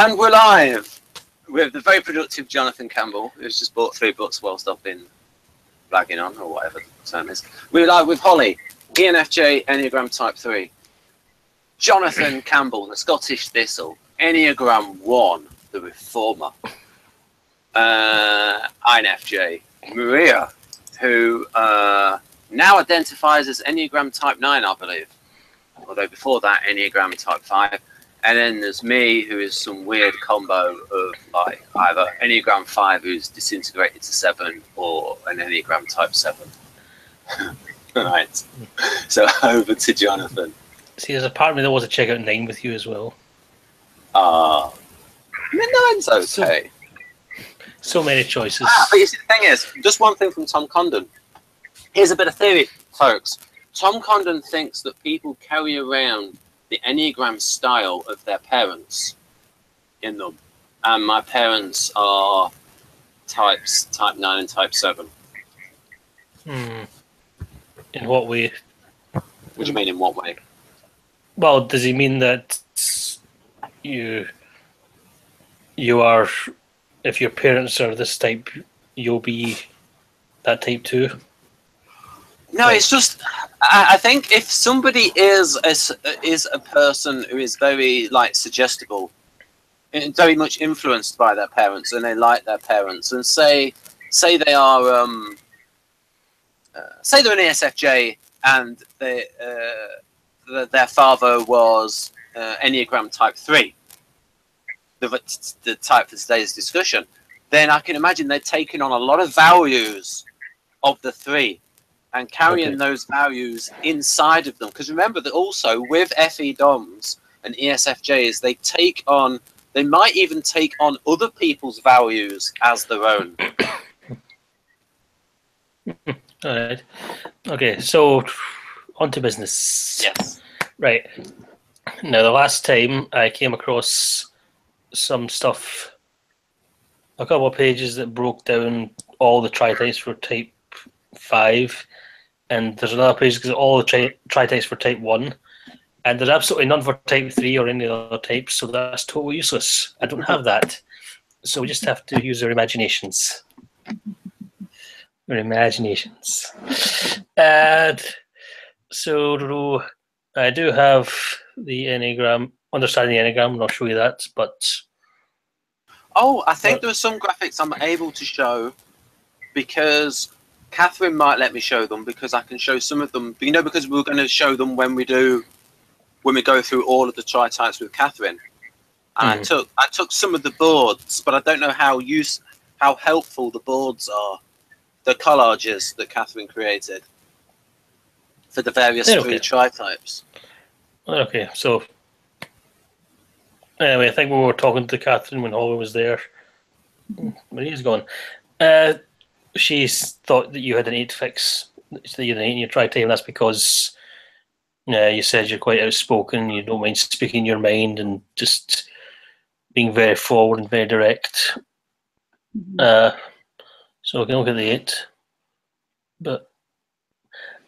And we're live with the very productive Jonathan Campbell, who's just bought 3 books whilst I've been blagging on, or whatever the term is. We're live with Holly, ENFJ, Enneagram Type 3. Jonathan Campbell, the Scottish Thistle, Enneagram 1, the Reformer. INFJ, Maria, who now identifies as Enneagram Type 9, I believe. Although before that, Enneagram Type 5. And then there's me, who is some weird combo of like either Enneagram 5, who's disintegrated to 7, or an Enneagram Type 7. Right. So over to Jonathan. See, there's a part of me that wants to check out 9 with you as well. I mean, 9's okay. So many choices. But you see, the thing is, just one thing from Tom Condon. Here's a bit of theory, folks. Tom Condon thinks that people carry around the Enneagram style of their parents in them. And my parents are types, Type 9 and Type 7. In what way? What do you mean, in what way? Well, does he mean that you are, if your parents are this type, you'll be that type too? No, it's just, I think if somebody is a person who is very like suggestible, and very much influenced by their parents, and they like their parents, and say they are say they're an ESFJ and their father was Enneagram Type 3, the type for today's discussion, then I can imagine they're taking on a lot of values of the 3. And carrying those values inside of them. Because remember that also with FE DOMs and ESFJs, they might even take on other people's values as their own. All right. Okay, so on to business. Yes. Right. Now, the last time I came across some stuff, a couple of pages that broke down all the tri-types for Type 5. And there's another page because all the tri-types for Type 1. And there's absolutely none for Type 3 or any other types, so that's totally useless. I don't have that. So we just have to use our imaginations. Our imaginations. And so I do have the Enneagram, understanding the Enneagram, and I'll show you that, but... Oh, I think there are some graphics I'm able to show because... Catherine might let me show them because I can show some of them. You know, because we're going to show them when we go through all of the tri-types with Catherine. And I took some of the boards, but I don't know how helpful the boards are. The collages that Catherine created for the various 3 tri-types. Okay, so anyway, I think we were talking to Catherine when Holly was there. Maria's gone. She thought that you had an 8 fix, that you had an 8 in your tri-type, and that's because you said you're quite outspoken, you don't mind speaking your mind and just being very forward and very direct. So we can look at the 8. But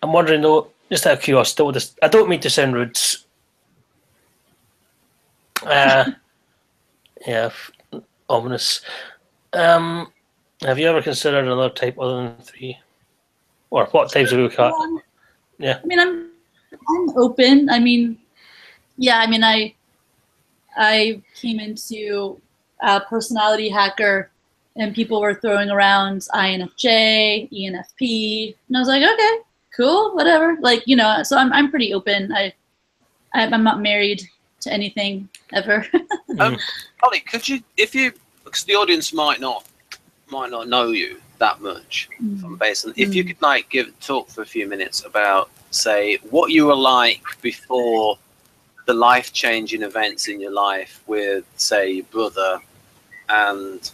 I'm wondering though, just out of curiosity, I don't mean to sound rude. Yeah, ominous. Have you ever considered another type other than 3? Or what types have you got? Yeah. I mean, I'm open. I mean, yeah. I mean, I came into a personality hacker, and people were throwing around INFJ, ENFP, and I was like, okay, cool, whatever. Like, you know, so I'm pretty open. I'm not married to anything ever. Holly, could you, because the audience might not know you that much from base, and if you could like talk for a few minutes about, say, what you were like before the life-changing events in your life with, say, your brother, and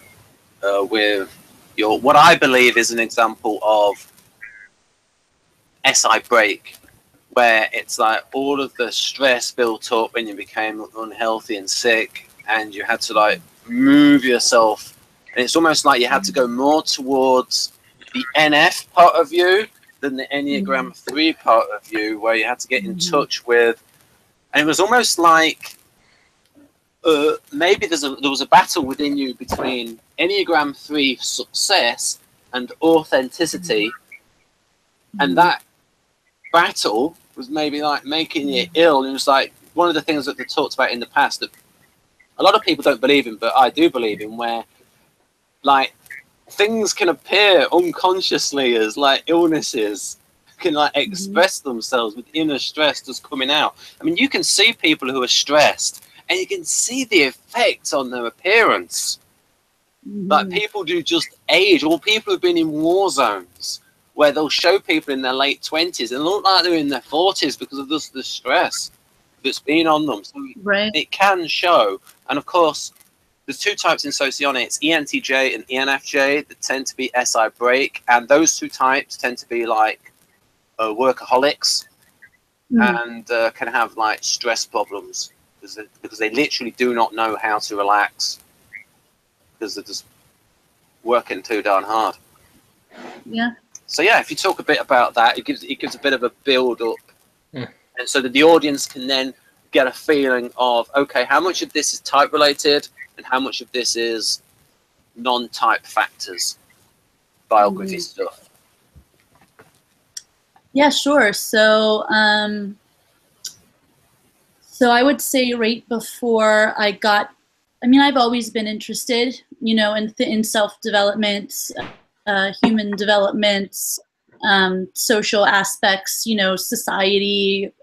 with your, what I believe is an example of SI break, where it's like all of the stress built up and you became unhealthy and sick, and you had to like move yourself. And it's almost like you had to go more towards the NF part of you than the Enneagram 3 part of you, where you had to get in touch with, and it was almost like maybe there was a battle within you between Enneagram 3 success and authenticity, and that battle was maybe like making you ill. And it was like one of the things that they talked about in the past that a lot of people don't believe in, but I do believe in, where like things can appear unconsciously as like illnesses, can like express themselves with inner stress just coming out. I mean, you can see people who are stressed and you can see the effects on their appearance. Like people do just age, or people who've been in war zones where they'll show people in their late 20s and look like they're in their 40s because of just the stress that's been on them. So it can show. And of course, there's two types in socionics, ENTJ and ENFJ, that tend to be SI break, and those two types tend to be like workaholics and can have like stress problems because they literally do not know how to relax because they're just working too darn hard. Yeah. So yeah, if you talk a bit about that, it gives a bit of a build up, and so that the audience can then get a feeling of, okay, how much of this is type related and how much of this is non-type factors, biography stuff. Yeah, sure. So, so I would say right before I got, I mean, I've always been interested, you know, in self-development, human development, social aspects, you know, society,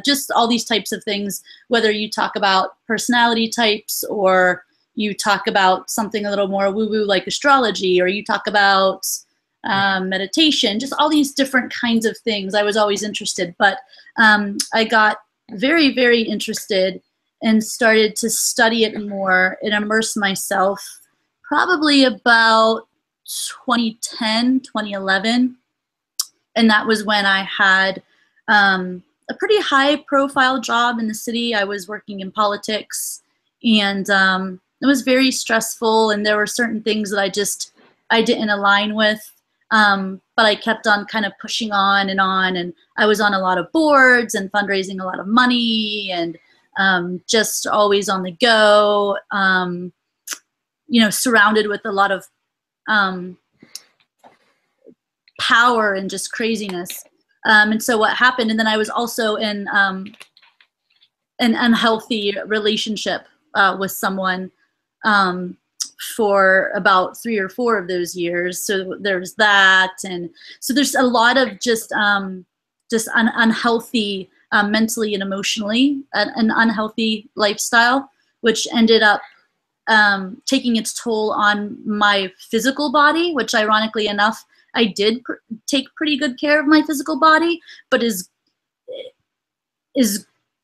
just all these types of things, whether you talk about personality types or you talk about something a little more woo-woo like astrology, or you talk about meditation, just all these different kinds of things. I was always interested, but I got very, very interested and started to study it more and immerse myself probably about 2010, 2011. And that was when I had a pretty high profile job in the city. I was working in politics, and it was very stressful, and there were certain things that I didn't align with. But I kept on kind of pushing on, and I was on a lot of boards and fundraising a lot of money, and just always on the go, you know, surrounded with a lot of power and just craziness. And so what happened, and then I was also in an unhealthy relationship with someone for about 3 or 4 of those years. So there's that, and so there's a lot of just unhealthy mentally and emotionally, an unhealthy lifestyle, which ended up taking its toll on my physical body, which ironically enough, I did take pretty good care of my physical body, but is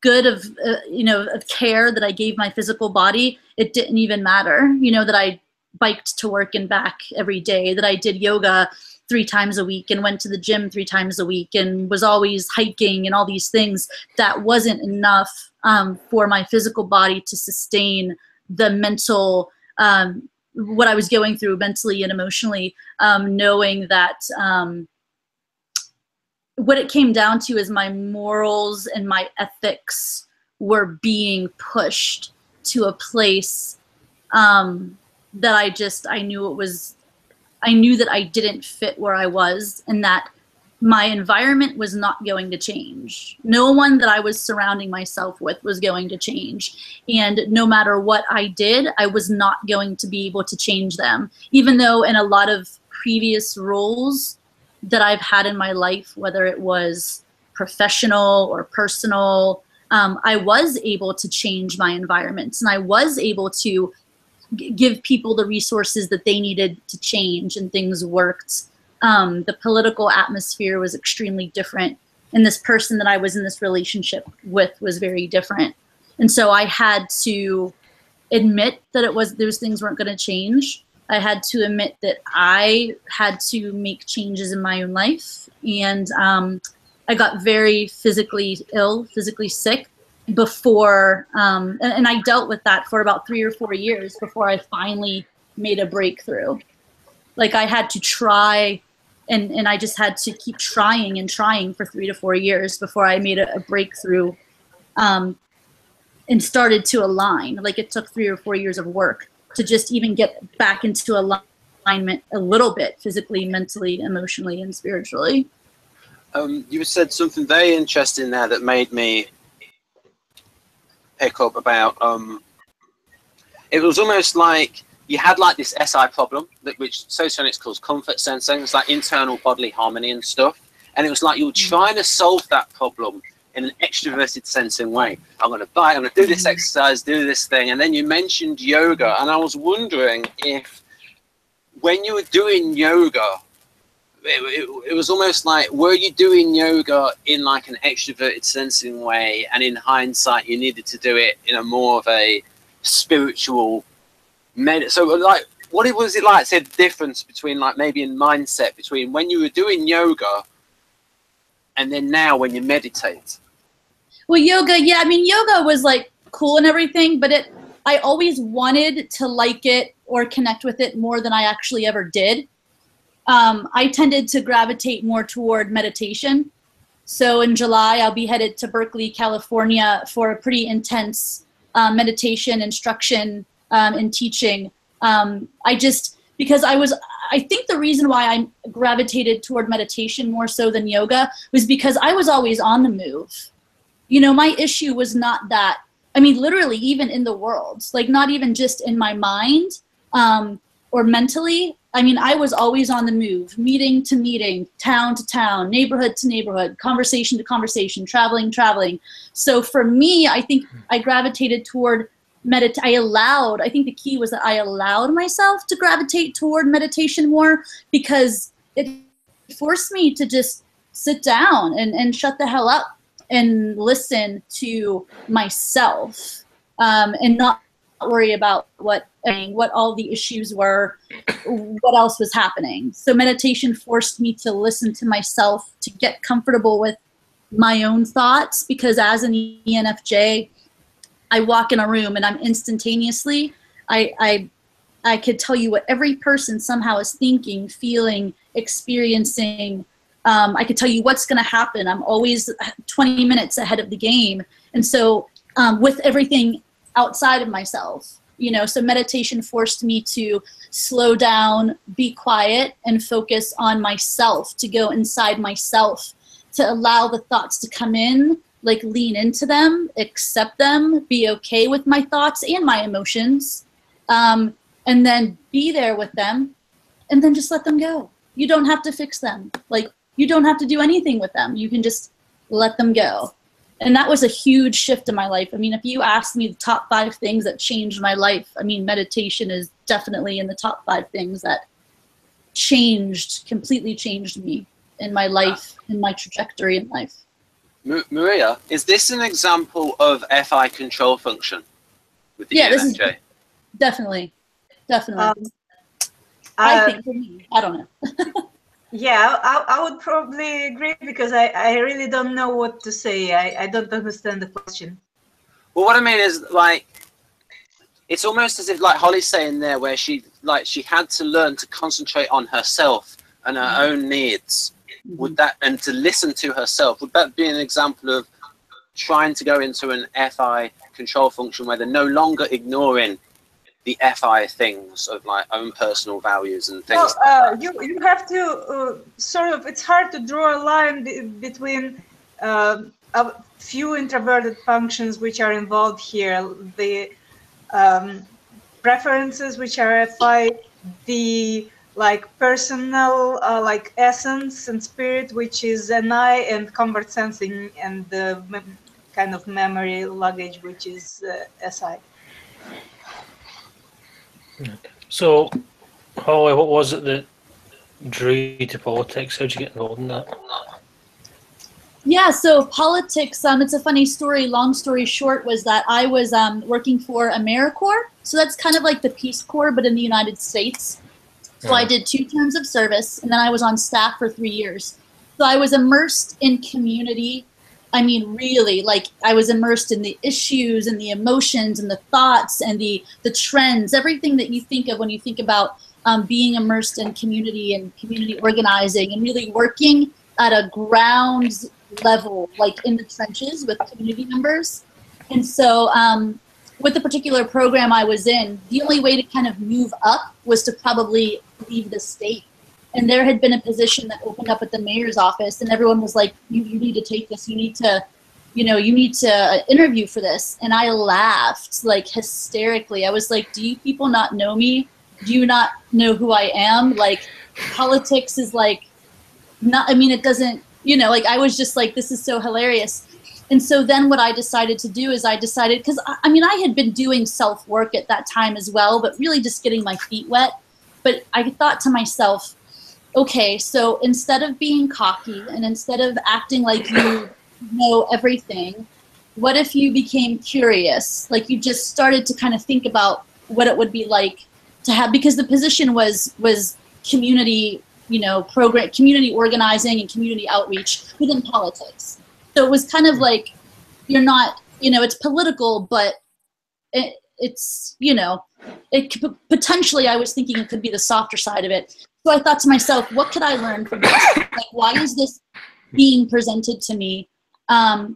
good of you know, of care that I gave my physical body, it didn't even matter, you know, that I biked to work and back every day, that I did yoga 3 times a week and went to the gym 3 times a week and was always hiking and all these things. That wasn't enough for my physical body to sustain the mental, what I was going through mentally and emotionally, knowing that what it came down to is my morals and my ethics were being pushed to a place that I knew that I didn't fit where I was, and that my environment was not going to change. No one that I was surrounding myself with was going to change. And no matter what I did, I was not going to be able to change them. Even though in a lot of previous roles that I've had in my life, whether it was professional or personal, I was able to change my environments, and I was able to give people the resources that they needed to change, and things worked. The political atmosphere was extremely different, and this person that I was in this relationship with was very different. And so I had to admit that those things weren't going to change. I had to admit that I had to make changes in my own life, and I got very physically ill, physically sick before, and I dealt with that for about 3 or 4 years before I finally made a breakthrough. Like I had to try, and I just had to keep trying and trying for 3 to 4 years before I made a breakthrough and started to align. Like it took 3 or 4 years of work to just even get back into alignment a little bit, physically, mentally, emotionally, and spiritually. You said something very interesting there that made me pick up about, it was almost like you had like this SI problem, which socionics calls comfort sensing. It's like internal bodily harmony and stuff. And it was like you were trying to solve that problem in an extroverted sensing way. I'm going to bite, I'm going to do this exercise, do this thing. And then you mentioned yoga. And I was wondering if when you were doing yoga, it was almost like, were you doing yoga in like an extroverted sensing way, and in hindsight you needed to do it in a more of a spiritual so like what was it like, say, the difference between like maybe in mindset between when you were doing yoga and then now when you meditate? Well, yoga, yeah, I mean, yoga was like cool and everything, but I always wanted to like it or connect with it more than I actually ever did. I tended to gravitate more toward meditation. So in July, I'll be headed to Berkeley, California for a pretty intense meditation instruction and teaching. Because I think the reason why I gravitated toward meditation more so than yoga was because I was always on the move. You know, my issue was not that, I mean, literally even in the world, like not even just in my mind or mentally. I mean, I was always on the move, meeting to meeting, town to town, neighborhood to neighborhood, conversation to conversation, traveling. So for me, I think I gravitated toward I think the key was that I allowed myself to gravitate toward meditation more, because it forced me to just sit down and shut the hell up and listen to myself, and not worry about what all the issues were, what else was happening. So meditation forced me to listen to myself, to get comfortable with my own thoughts, because as an ENFJ, I walk in a room and I'm instantaneously, I could tell you what every person somehow is thinking, feeling, experiencing. I could tell you what's going to happen. I'm always 20 minutes ahead of the game. And so with everything outside of myself, you know, so meditation forced me to slow down, be quiet, and focus on myself, to go inside myself, to allow the thoughts to come in, like lean into them, accept them, be okay with my thoughts and my emotions, and then be there with them, and then just let them go. You don't have to fix them. Like, you don't have to do anything with them. You can just let them go. And that was a huge shift in my life. I mean, if you asked me the top 5 things that changed my life, I mean, meditation is definitely in the top 5 things that completely changed me in my life, in my trajectory in life. Maria, is this an example of FI control function with the ENFJ? This is definitely. I think for me, I don't know. Yeah, I would probably agree, because I really don't know what to say. I don't understand the question. Well, what I mean is, like, it's almost as if, like Holly's saying there, where she had to learn to concentrate on herself and her own needs. Would that, and to listen to herself, would that be an example of trying to go into an FI control function where they're no longer ignoring the FI things of like own personal values and things? Well, you have to sort of, it's hard to draw a line between a few introverted functions which are involved here, the preferences which are FI, the like personal like essence and spirit which is NI, and comfort sensing and the kind of memory luggage which is SI. So, Holly, what was it that drew you to politics? How did you get involved in that? Yeah, so politics, it's a funny story. Long story short was that I was working for AmeriCorps. So that's kind of like the Peace Corps, but in the United States. So I did 2 terms of service, and then I was on staff for 3 years. So I was immersed in community. I mean, really, like, I was immersed in the issues and the emotions and the thoughts and the trends, everything that you think of when you think about being immersed in community and community organizing, and really working at a ground level, like in the trenches with community members. And so with the particular program I was in, the only way to kind of move up was to probably leave the state. And there had been a position that opened up at the mayor's office, and everyone was like, you need to take this. You need to, you need to interview for this. And I laughed like hysterically. I was like, do you people not know me? Do you not know who I am? Like, politics is like, not, I mean, it doesn't, like, I was just like, this is so hilarious. And so then what I decided to do is because I mean, I had been doing self-work at that time as well, but really just getting my feet wet. But I thought to myself, okay, so instead of being cocky and instead of acting like you know everything, what if you became curious? Like, you just started to kind of think about what it would be like to have, because the position was community, community organizing and community outreach within politics. So it was kind of like, you're not, it's political, but it's, it could, potentially I was thinking it could be the softer side of it. So I thought to myself, what could I learn from this? Like, why is this being presented to me?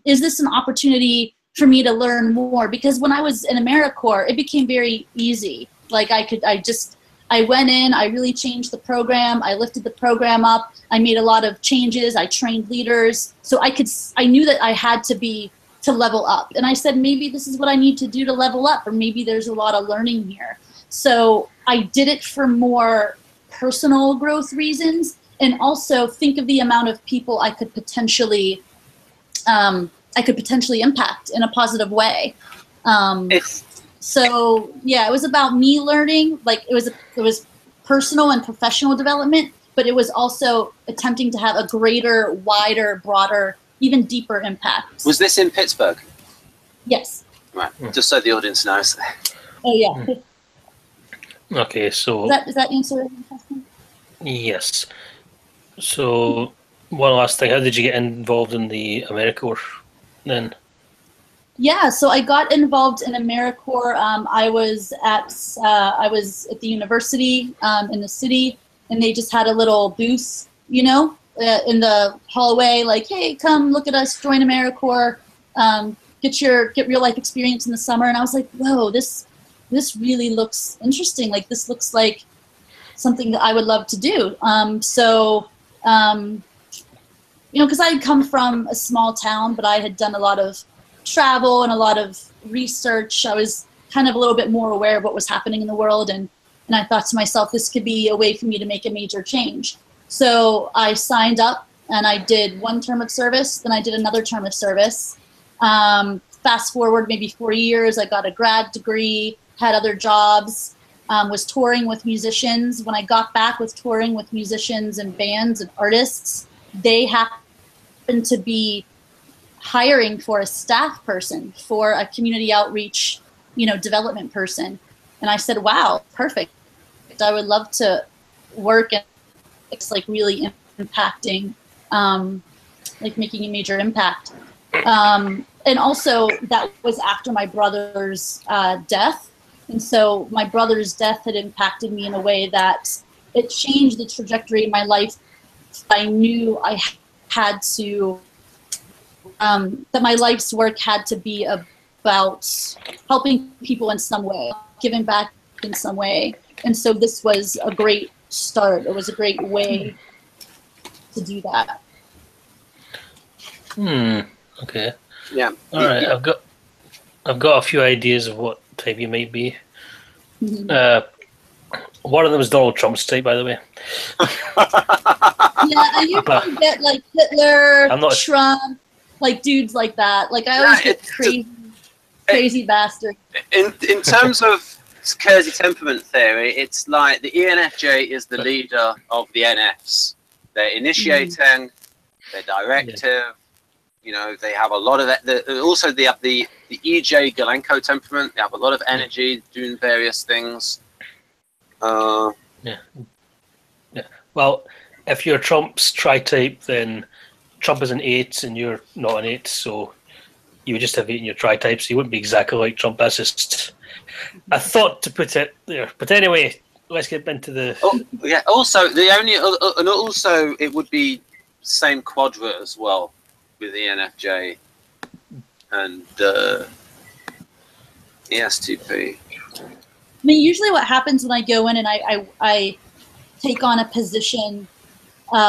Is this an opportunity for me to learn more? Because when I was in AmeriCorps, it became very easy. Like, I went in, I really changed the program, I lifted the program up, I made a lot of changes, I trained leaders. So I knew that I had to level up. And I said, maybe this is what I need to do to level up, or maybe there's a lot of learning here. So I did it for more personal growth reasons, and also think of the amount of people I could potentially impact in a positive way. So yeah, it was about me learning. Like, it was personal and professional development, but it was also attempting to have a greater, wider, broader, even deeper impact. Was this in Pittsburgh? Yes. Right. Just so the audience knows. Oh yeah. Okay, so Does that answer your question? Yes. So one last thing, how did you get involved in the AmeriCorps then? Yeah, so I got involved in AmeriCorps. I was at the university in the city, and they just had a little booth, in the hallway, like, hey, come look at us, join AmeriCorps, get real life experience in the summer. And I was like, whoa, this really looks interesting. Like, this looks like something that I would love to do. Because I had come from a small town, but I had done a lot of travel and a lot of research. I was kind of a little bit more aware of what was happening in the world, and I thought to myself, this could be a way for me to make a major change. So I signed up, and I did 1 term of service, then I did another term of service. Fast forward maybe 4 years, I got a grad degree, had other jobs, was touring with musicians. When I got back with touring with musicians and bands and artists, they happened to be hiring for a staff person, for a community outreach, development person. And I said, wow, perfect. I would love to work, and it's like really impacting, like making a major impact. And also that was after my brother's death. And so my brother's death had impacted me in a way that it changed the trajectory of my life. I knew I had to, that my life's work had to be about helping people in some way, giving back in some way. And so this was a great start. It was a great way to do that. Okay. Yeah. All right. I've got a few ideas of what type you might be. One of them is Donald Trump's type, by the way. Yeah, I usually get like Hitler, Trump, like dudes like that. Like, I always get crazy bastard. In terms of Kersey temperament theory, it's like the ENFJ is the leader of the NFs. They're initiating, they're directive. They have a lot of that. Also, they have the EJ Galenko temperament. They have a lot of energy doing various things. Yeah. Well, if you're Trump's tri-type, then Trump is an 8 and you're not an 8, so you would just have 8 in your tri-type, so you wouldn't be exactly like Trump. That's just a thought to put it there. But anyway, let's get into the... Oh, yeah, also, and also it would be same quadrant as well with the ENFJ and ES2p. I mean, usually what happens when I go in and I take on a position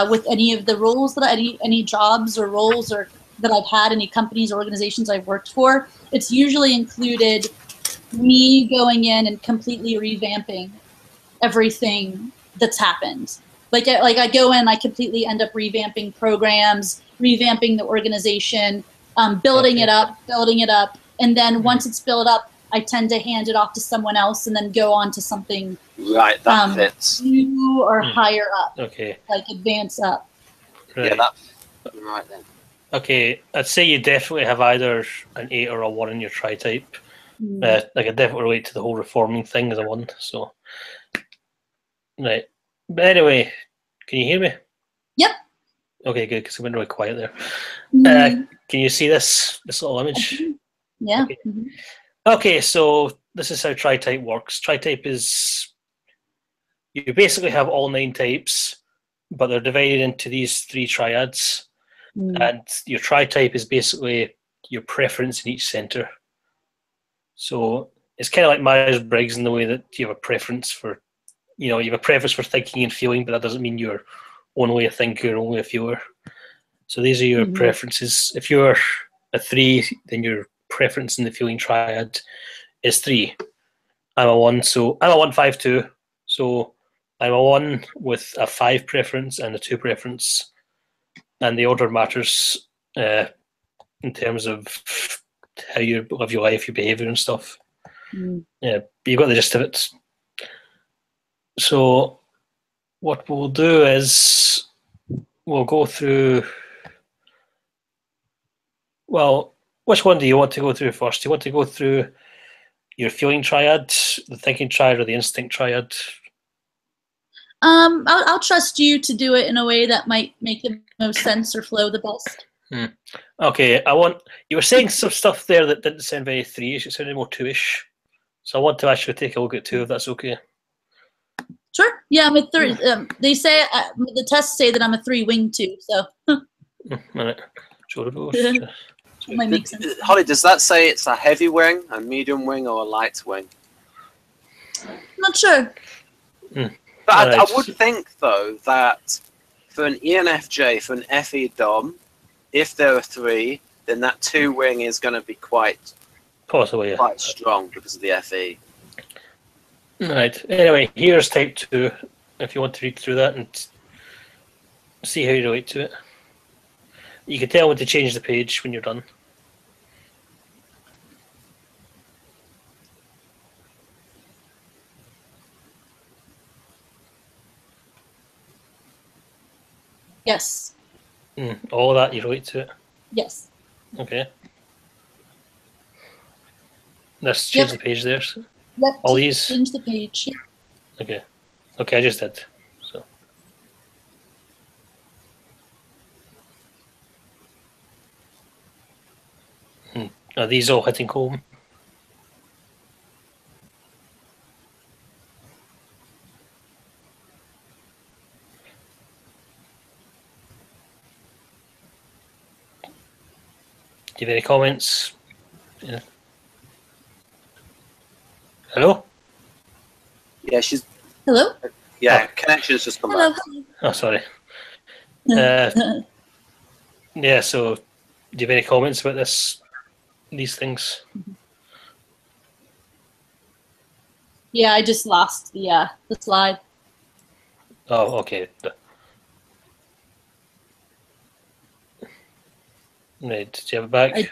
with any of the roles that any jobs or roles or that I've had, any companies or organizations I've worked for, it's usually included me going in and completely revamping everything that's happened. Like I go in, I completely end up revamping programs, revamping the organization, building it up, and then once it's built up, I tend to hand it off to someone else and then go on to something Right, that fits. new or higher up. Okay. Like advance up. Right. Yeah, that. Right then. Okay, I'd say you definitely have either an 8 or a 1 in your tri-type. Like I definitely relate to the whole reforming thing as a 1. So, right. But anyway, can you hear me? Yep. Okay, good, because it went really quiet there. Can you see this little image? Yeah. Okay. Okay, so this is how tri-type works. Tri-type is, you basically have all 9 types, but they're divided into these 3 triads. And your tri-type is basically your preference in each center. So it's kind of like Myers-Briggs in the way that you have a preference for, you have a preference for thinking and feeling, but that doesn't mean you're only a thinker, only a feeler. So these are your preferences. If you're a 3, then your preference in the feeling triad is 3. I'm a 1, so I'm a 1-5-2. So I'm a 1 with a 5 preference and a 2 preference. And the order matters in terms of how you live your life, your behaviour and stuff. Yeah, but you've got the gist of it. So what we'll do is we'll go through. Well, which one do you want to go through first? Do you want to go through your feeling triad, the thinking triad, or the instinct triad? I'll trust you to do it in a way that might make the most sense or flow the best. Okay, you were saying some stuff there that didn't sound very 3-ish, it sounded more 2-ish. So I want to actually take a look at 2 if that's okay. Sure. Yeah, I'm a 3. They say the tests say that I'm a 3 wing 2. So. Minute. Sure. Might make sense. Holly, does that say it's a heavy wing, a medium wing, or a light wing? I'm not sure. But I would think, though, that for an ENFJ, for an FE Dom, if there are 3, then that 2 wing is going to be quite strong because of the FE. Right. Anyway, here's type 2, if you want to read through that and see how you relate to it. You can tell when to change the page when you're done. Yes. All of that, you relate to it? Yes. Okay. Let's change the page there. So. Yep. All these? Change the page. Okay. Okay, I just did. So. Are these all hitting home? Do you have any comments? Yeah. Hello? Yeah, she's... Hello? Yeah, connection's just come back. Oh, sorry. Yeah, so do you have any comments about these things? Yeah, I just lost the slide. Oh, okay. Right, do you have it back?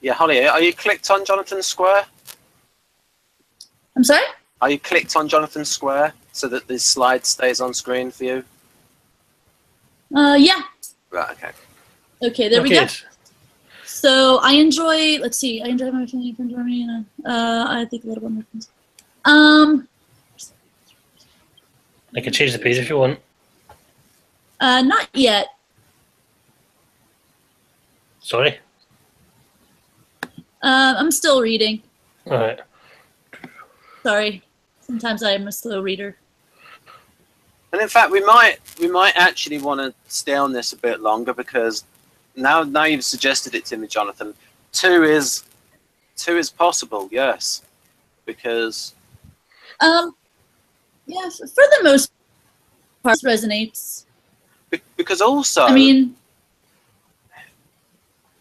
Yeah, Holly, are you clicked on Jonathan's square? I'm sorry? Are you clicked on Jonathan's square so that this slide stays on screen for you? Yeah. Right, okay. Okay, there we go. So I enjoy, let's see, I enjoy my family from Germany. I think a little bit more things. I can change the page if you want. Not yet. Sorry? I'm still reading. All right. Sorry. Sometimes I'm a slow reader. And in fact, we might actually want to stay on this a bit longer, because now you've suggested it to me, Jonathan. Two is possible, yes, because yeah, for the most part, resonates. Because also, I mean,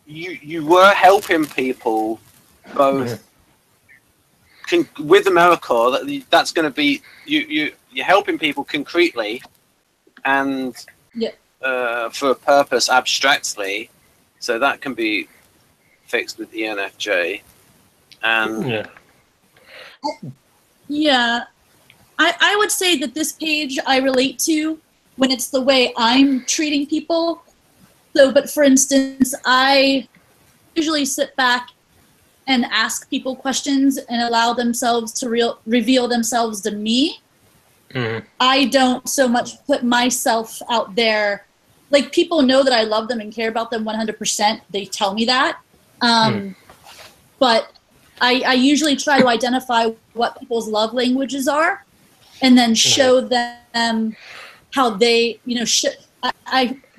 you were helping people both with AmeriCorps. That's going to be you're helping people concretely and for a purpose abstractly, so that can be fixed with ENFJ. And I would say that this page I relate to when it's the way I'm treating people. So, but for instance, I usually sit back and ask people questions and allow themselves to reveal themselves to me. I don't so much put myself out there. Like, people know that I love them and care about them 100%. They tell me that. But I usually try to identify what people's love languages are, and then show them how they, you know,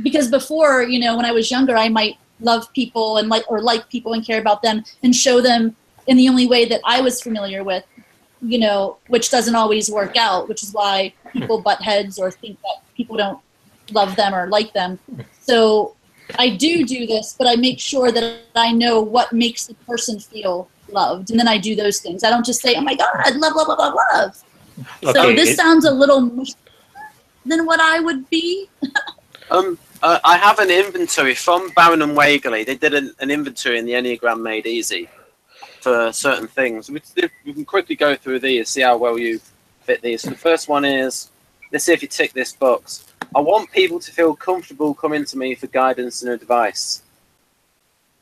because before, you know, when I was younger, I might love people and like people and care about them and show them in the only way that I was familiar with, you know, which doesn't always work out, which is why people butt heads or think that people don't love them or like them. So I do this, but I make sure that I know what makes the person feel loved, and then I do those things. I don't just say, oh my God, love, love, love, love, love. Okay. So this sounds a little more than what I would be. I have an inventory from Barron and Wagley. They did an inventory in the Enneagram Made Easy for certain things. We can quickly go through these, see how well you fit these. So the first one is, let's see if you tick this box. I want people to feel comfortable coming to me for guidance and advice.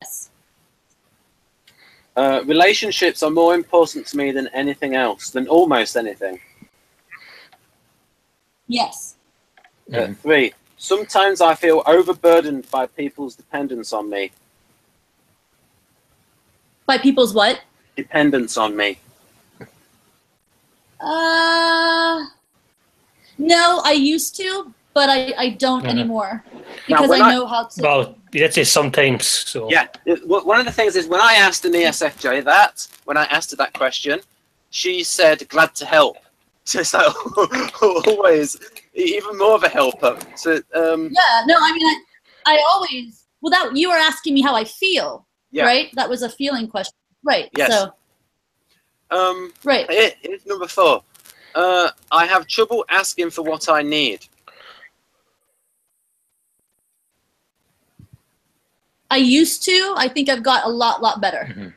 Yes. Relationships are more important to me than anything else, than almost anything. Yes. 3. Sometimes I feel overburdened by people's dependence on me. By people's what? Dependence on me. No, I used to, but I don't anymore, because I know how to. Well, it's just sometimes. So. Yeah, one of the things is, when I asked an ESFJ when I asked her that question, she said, glad to help. So it's like, always even more of a helper. So yeah, no, I mean, I always, well, you were asking me how I feel, right? That was a feeling question, right? Yes. So right. Here's number 4. I have trouble asking for what I need. I used to. I think I've got a lot better.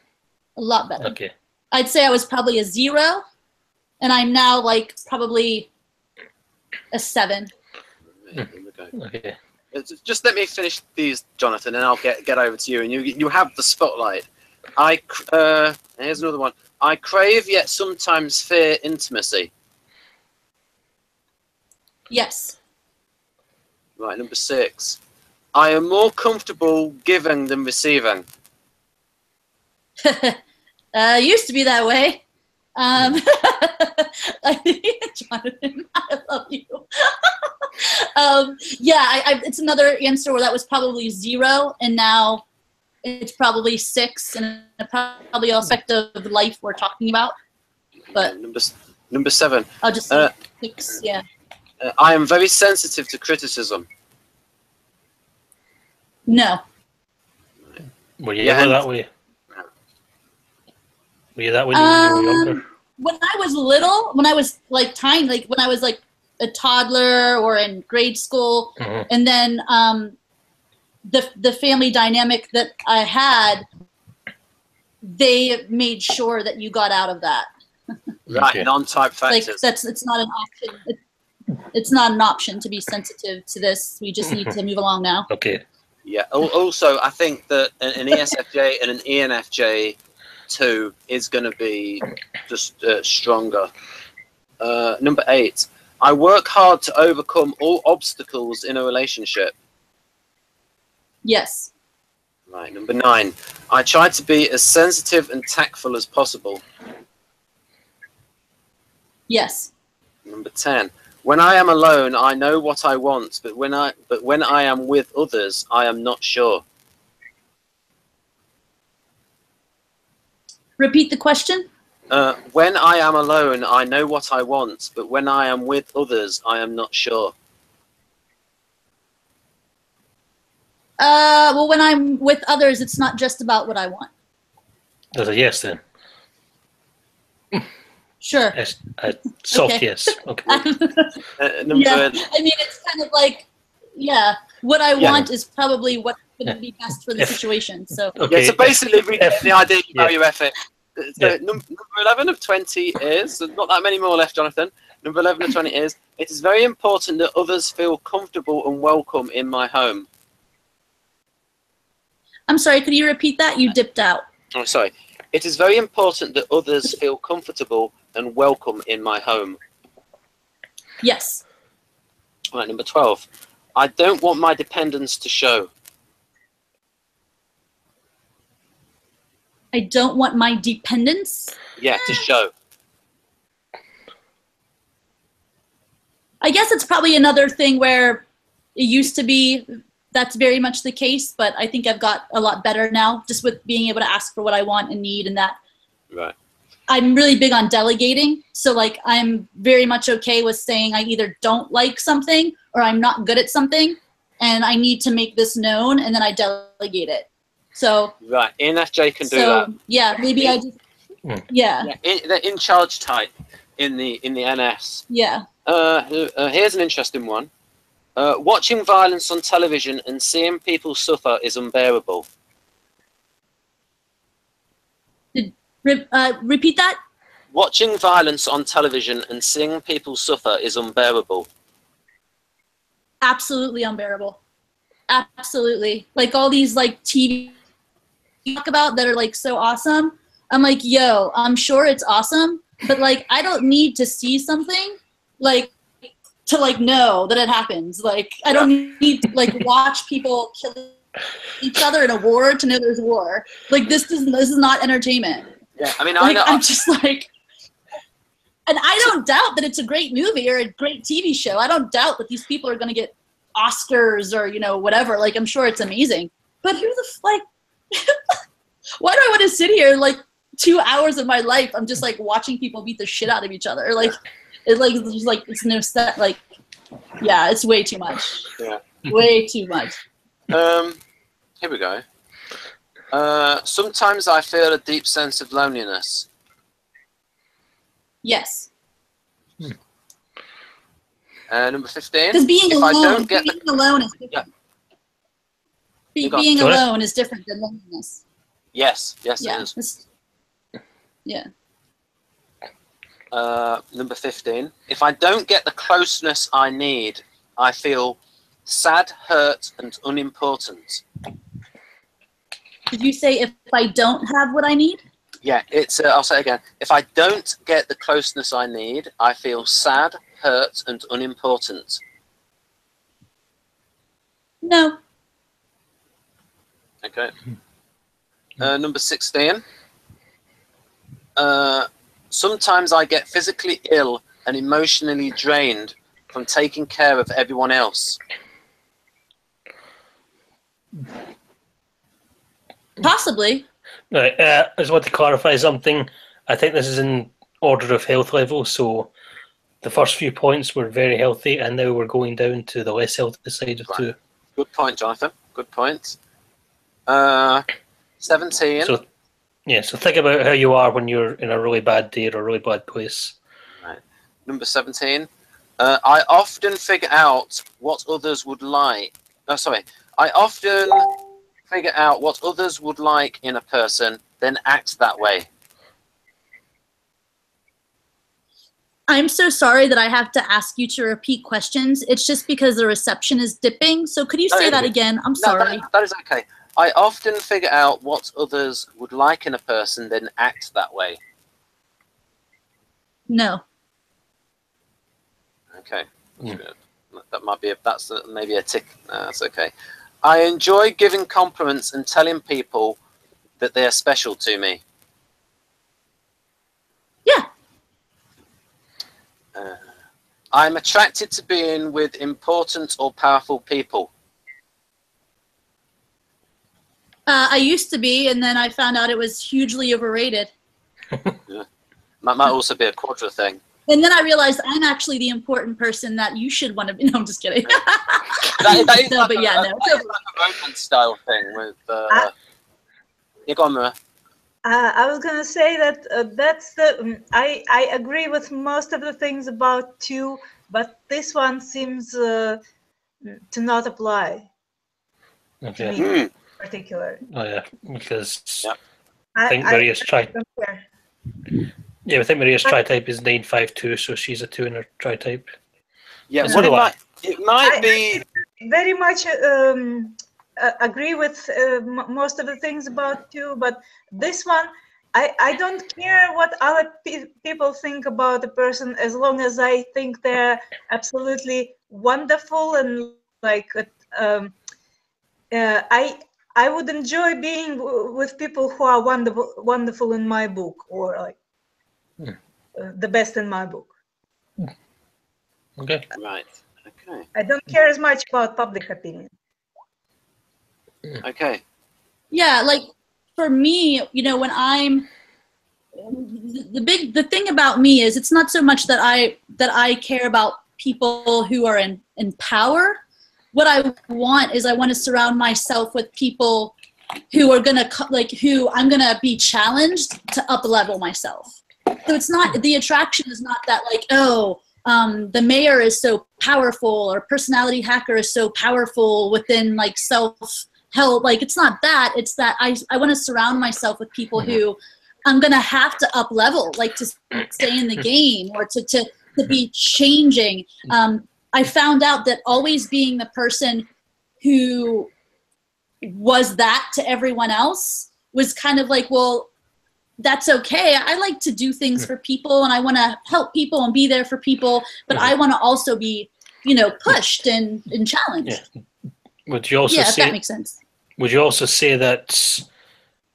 A lot better. Okay. I'd say I was probably a 0, and I'm now like probably a 7. Okay. Just let me finish these, Jonathan, and I'll get over to you, and you have the spotlight. Here's another one. I crave yet sometimes fear intimacy. Yes. Right, number 6. I am more comfortable giving than receiving. Used to be that way. Jonathan, I love you. Yeah, it's another answer where that was probably 0, and now it's probably 6, and probably all aspect of life we're talking about. But number 7. I'll just say 6. Yeah. I am very sensitive to criticism. No. Were you ever that way? Were you that way when you were younger? When I was little, when I was like tiny, like when I was like a toddler or in grade school, and then the family dynamic that I had, they made sure that you got out of that. Right, non-type factors. Like it's not an option. It's not an option to be sensitive to this. We just need to move along now. Okay. Yeah. Also, I think that an ESFJ and an ENFJ too is going to be just stronger. Number 8. I work hard to overcome all obstacles in a relationship. Yes. Right. Number 9. I try to be as sensitive and tactful as possible. Yes. Number 10. When I am alone, I know what I want, but when I am with others, I am not sure. Repeat the question. When I am alone, I know what I want, but when I am with others, I am not sure. Well, when I'm with others, it's not just about what I want. There's a yes then. Sure. Yes, soft Okay. yes. Okay. Yeah, I mean, it's kind of like, yeah, what I want is probably what's going to be best for the situation. So. Okay. Yeah, so basically, we get the idea about your effort. So number 11 of 20 is, there's not that many more left, Jonathan. Number 11 of 20 is, it is very important that others feel comfortable and welcome in my home. I'm sorry, could you repeat that? You dipped out. Oh, sorry. It is very important that others feel comfortable and welcome in my home. Yes. Right, number 12. I don't want my dependents to show. I don't want my dependents. Yeah, to show. I guess it's probably another thing where it used to be that's very much the case, but I think I've got a lot better now just with being able to ask for what I want and need and that. Right. I'm really big on delegating. So like I'm very much okay with saying I either don't like something or I'm not good at something and I need to make this known and then I delegate it. So right, ENFJ can do that. Yeah, maybe I just the in charge type in the NS. Yeah. Here's an interesting one. Watching violence on television and seeing people suffer is unbearable. Repeat that? Watching violence on television and seeing people suffer is unbearable. Absolutely unbearable. Absolutely. Like all these like TV talk about that are like so awesome. I'm like, yo, I'm sure it's awesome, but like I don't need to see something like to like know that it happens. Like I don't need to like watch people kill each other in a war to know there's war. Like this is not entertainment. Yeah, I mean, like, I'm just like, and I don't doubt that it's a great movie or a great TV show. I don't doubt that these people are going to get Oscars or, you know, whatever. Like, I'm sure it's amazing. But who the, like, why do I want to sit here, like, 2 hours of my life? I'm just, like, watching people beat the shit out of each other. Like, it's just, like, it's no set, like, yeah, it's way too much. Yeah. Way too much. Here we go. Sometimes I feel a deep sense of loneliness. Yes. Number 15. Because being alone, alone is different. Being alone is different than loneliness. Yes, yes, yeah. it is. Yeah. Number 15. If I don't get the closeness I need, I feel sad, hurt, and unimportant. Did you say if I don't have what I need? Yeah, it's. I'll say it again. If I don't get the closeness I need, I feel sad, hurt, and unimportant. No. Okay. Number 16. Sometimes I get physically ill and emotionally drained from taking care of everyone else. Possibly. Right, I just want to clarify something. I think this is in order of health level. So the first few points were very healthy, and now we're going down to the less healthy side of 2. Good point, Jonathan. Good point. 17. So, yeah, so think about how you are when you're in a really bad day or a really bad place. Right. Number 17. I often figure out what others would like. Oh, sorry. I often figure out what others would like in a person, then act that way. I'm so sorry that I have to ask you to repeat questions. It's just because the reception is dipping. So could you say that again? I'm sorry. That is okay. I often figure out what others would like in a person, then act that way. No. Okay. That's good. That might be maybe a tick. That's okay. I enjoy giving compliments and telling people that they are special to me. Yeah. I'm attracted to being with important or powerful people. I used to be, and then I found out it was hugely overrated. Yeah. Might also be a Quadra thing. And then I realized I'm actually the important person that you should want to be. No, I'm just kidding. That is No, like but yeah, no. that is like a romance style thing with. Yeah, go on, Mira. I was gonna say that that's the. I agree with most of the things about 2, but this one seems to not apply to Okay. me in particular. Oh yeah, because Yeah. I think Maria's tri. don't care. Yeah, I think Maria's tri-type is 952, so she's a 2 in her tri-type. Yeah, So what do I. it might be. Very much agree with most of the things about 2, but this one, I don't care what other people think about a person as long as I think they're absolutely wonderful and like I would enjoy being with people who are wonderful in my book, or like the best in my book. Okay. Right. Okay. I don't care as much about public opinion. Okay. Yeah, like for me, you know, when I'm the thing about me is it's not so much that I care about people who are in power. What I want is I want to surround myself with people who are gonna who I'm gonna be challenged to up level myself. So it's not, the attraction is not that like, oh, the mayor is so powerful or personality hacker is so powerful within like self-help. Like it's not that, it's that I want to surround myself with people who I'm going to have to up level, like to stay in the game or to be changing. I found out that always being the person who was that to everyone else was kind of like, well, that's okay. I like to do things for people and I want to help people and be there for people, but I want to also be, you know, pushed and challenged. Yeah. Would you also if say that makes sense? Would you also say that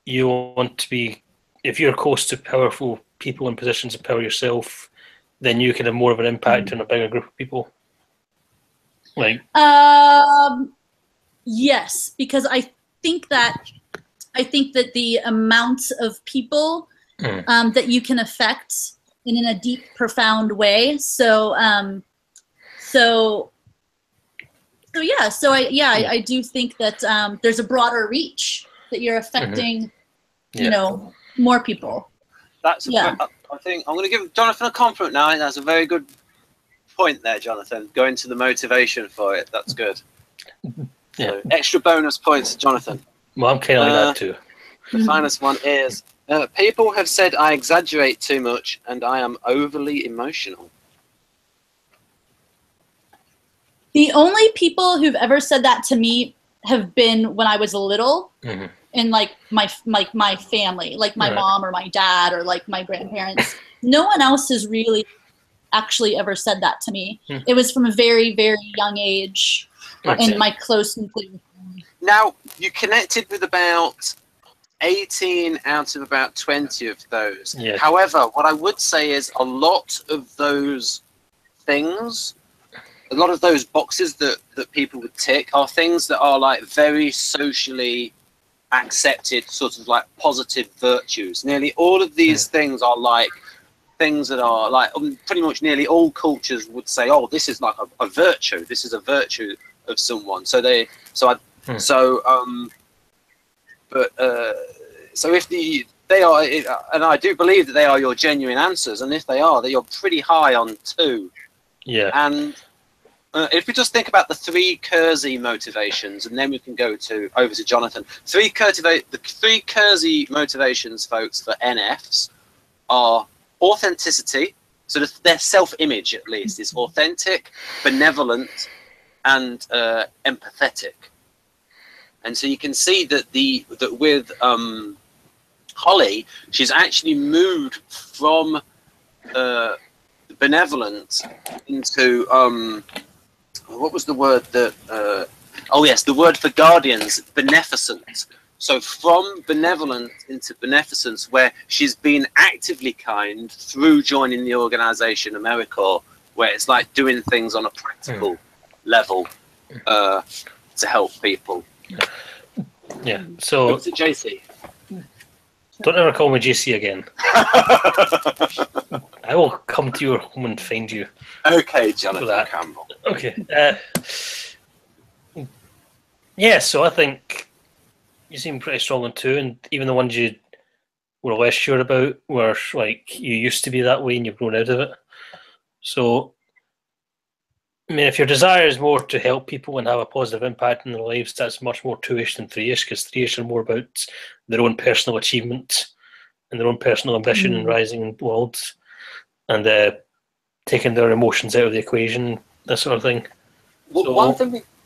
you want to be, if you're close to powerful people in positions of power yourself, then you can have more of an impact on a bigger group of people? Like, yes, because I think that the amount of people that you can affect in a deep, profound way. So I do think that there's a broader reach that you're affecting, you know, more people. That's I think I'm going to give Jonathan a compliment now. That's a very good point there, Jonathan. Going to the motivation for it. That's good. Yeah. So, extra bonus points, Jonathan. well, I'm kind of like that too. The finest one is, people have said I exaggerate too much and I am overly emotional. The only people who've ever said that to me have been when I was little, in like my family, like my mom or my dad or like my grandparents. No one else has really actually ever said that to me. It was from a very, very young age in my close nuclear family. Now, you connected with about 18 out of about 20 of those. Yeah. However, what I would say is a lot of those things, a lot of those boxes that people would tick are things that are like very socially accepted, sort of like positive virtues. Nearly all of these things are like things that are like pretty much nearly all cultures would say, oh, this is like a virtue. This is a virtue of someone. So if they are, and I do believe that they are your genuine answers, and if they are, that you're pretty high on 2. Yeah. And if we just think about the 3 Kersey motivations, and then we can go over to Jonathan. The 3 Kersey motivations, folks, for NFs are authenticity. So their self-image, at least, is authentic, benevolent, and empathetic. And so you can see that with Holly, she's actually moved from benevolent into what was the word that? Oh yes, the word for guardians, beneficent. So from benevolent into beneficence, where she's been actively kind through joining the organisation AmeriCorps, where it's like doing things on a practical level to help people. Yeah. So to JC. Don't ever call me JC again. I will come to your home and find you. Okay, Jonathan Campbell. Okay. Yeah, so I think you seem pretty strong on two, and even the ones you were less sure about were like you used to be that way and you've grown out of it. So, I mean, if your desire is more to help people and have a positive impact in their lives, that's much more two-ish than three-ish, because three-ish are more about their own personal achievement and their own personal ambition and rising in the world, and taking their emotions out of the equation, that sort of thing. Well, So,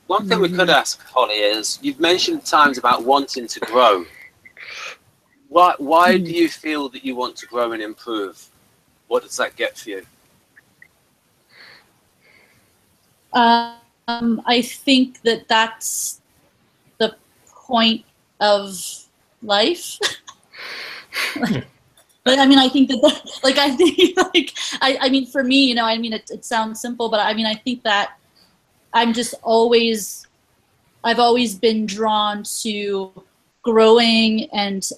one thing we could ask, Holly, is you've mentioned times about wanting to grow. Why do you feel that you want to grow and improve? What does that get for you? I think that that's the point of life. But I mean, I think that, like, I think, like, I mean, for me, you know, I mean, it sounds simple, but I mean, I think that I'm just always, I've always been drawn to growing and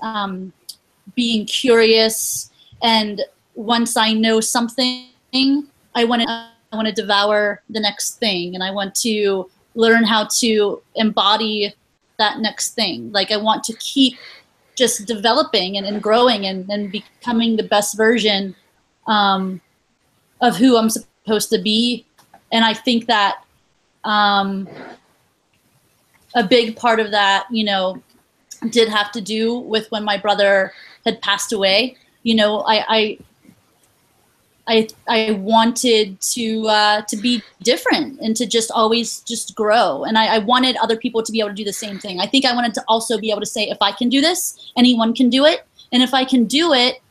being curious. And once I know something, I want to devour the next thing, and I want to learn how to embody that next thing. Like, I want to keep just developing and growing and becoming the best version of who I'm supposed to be. And I think that a big part of that, you know, did have to do with when my brother had passed away. You know, I wanted to be different and to just always just grow. And I wanted other people to be able to do the same thing. I think I wanted to also be able to say, if I can do this, anyone can do it. And if I can do it,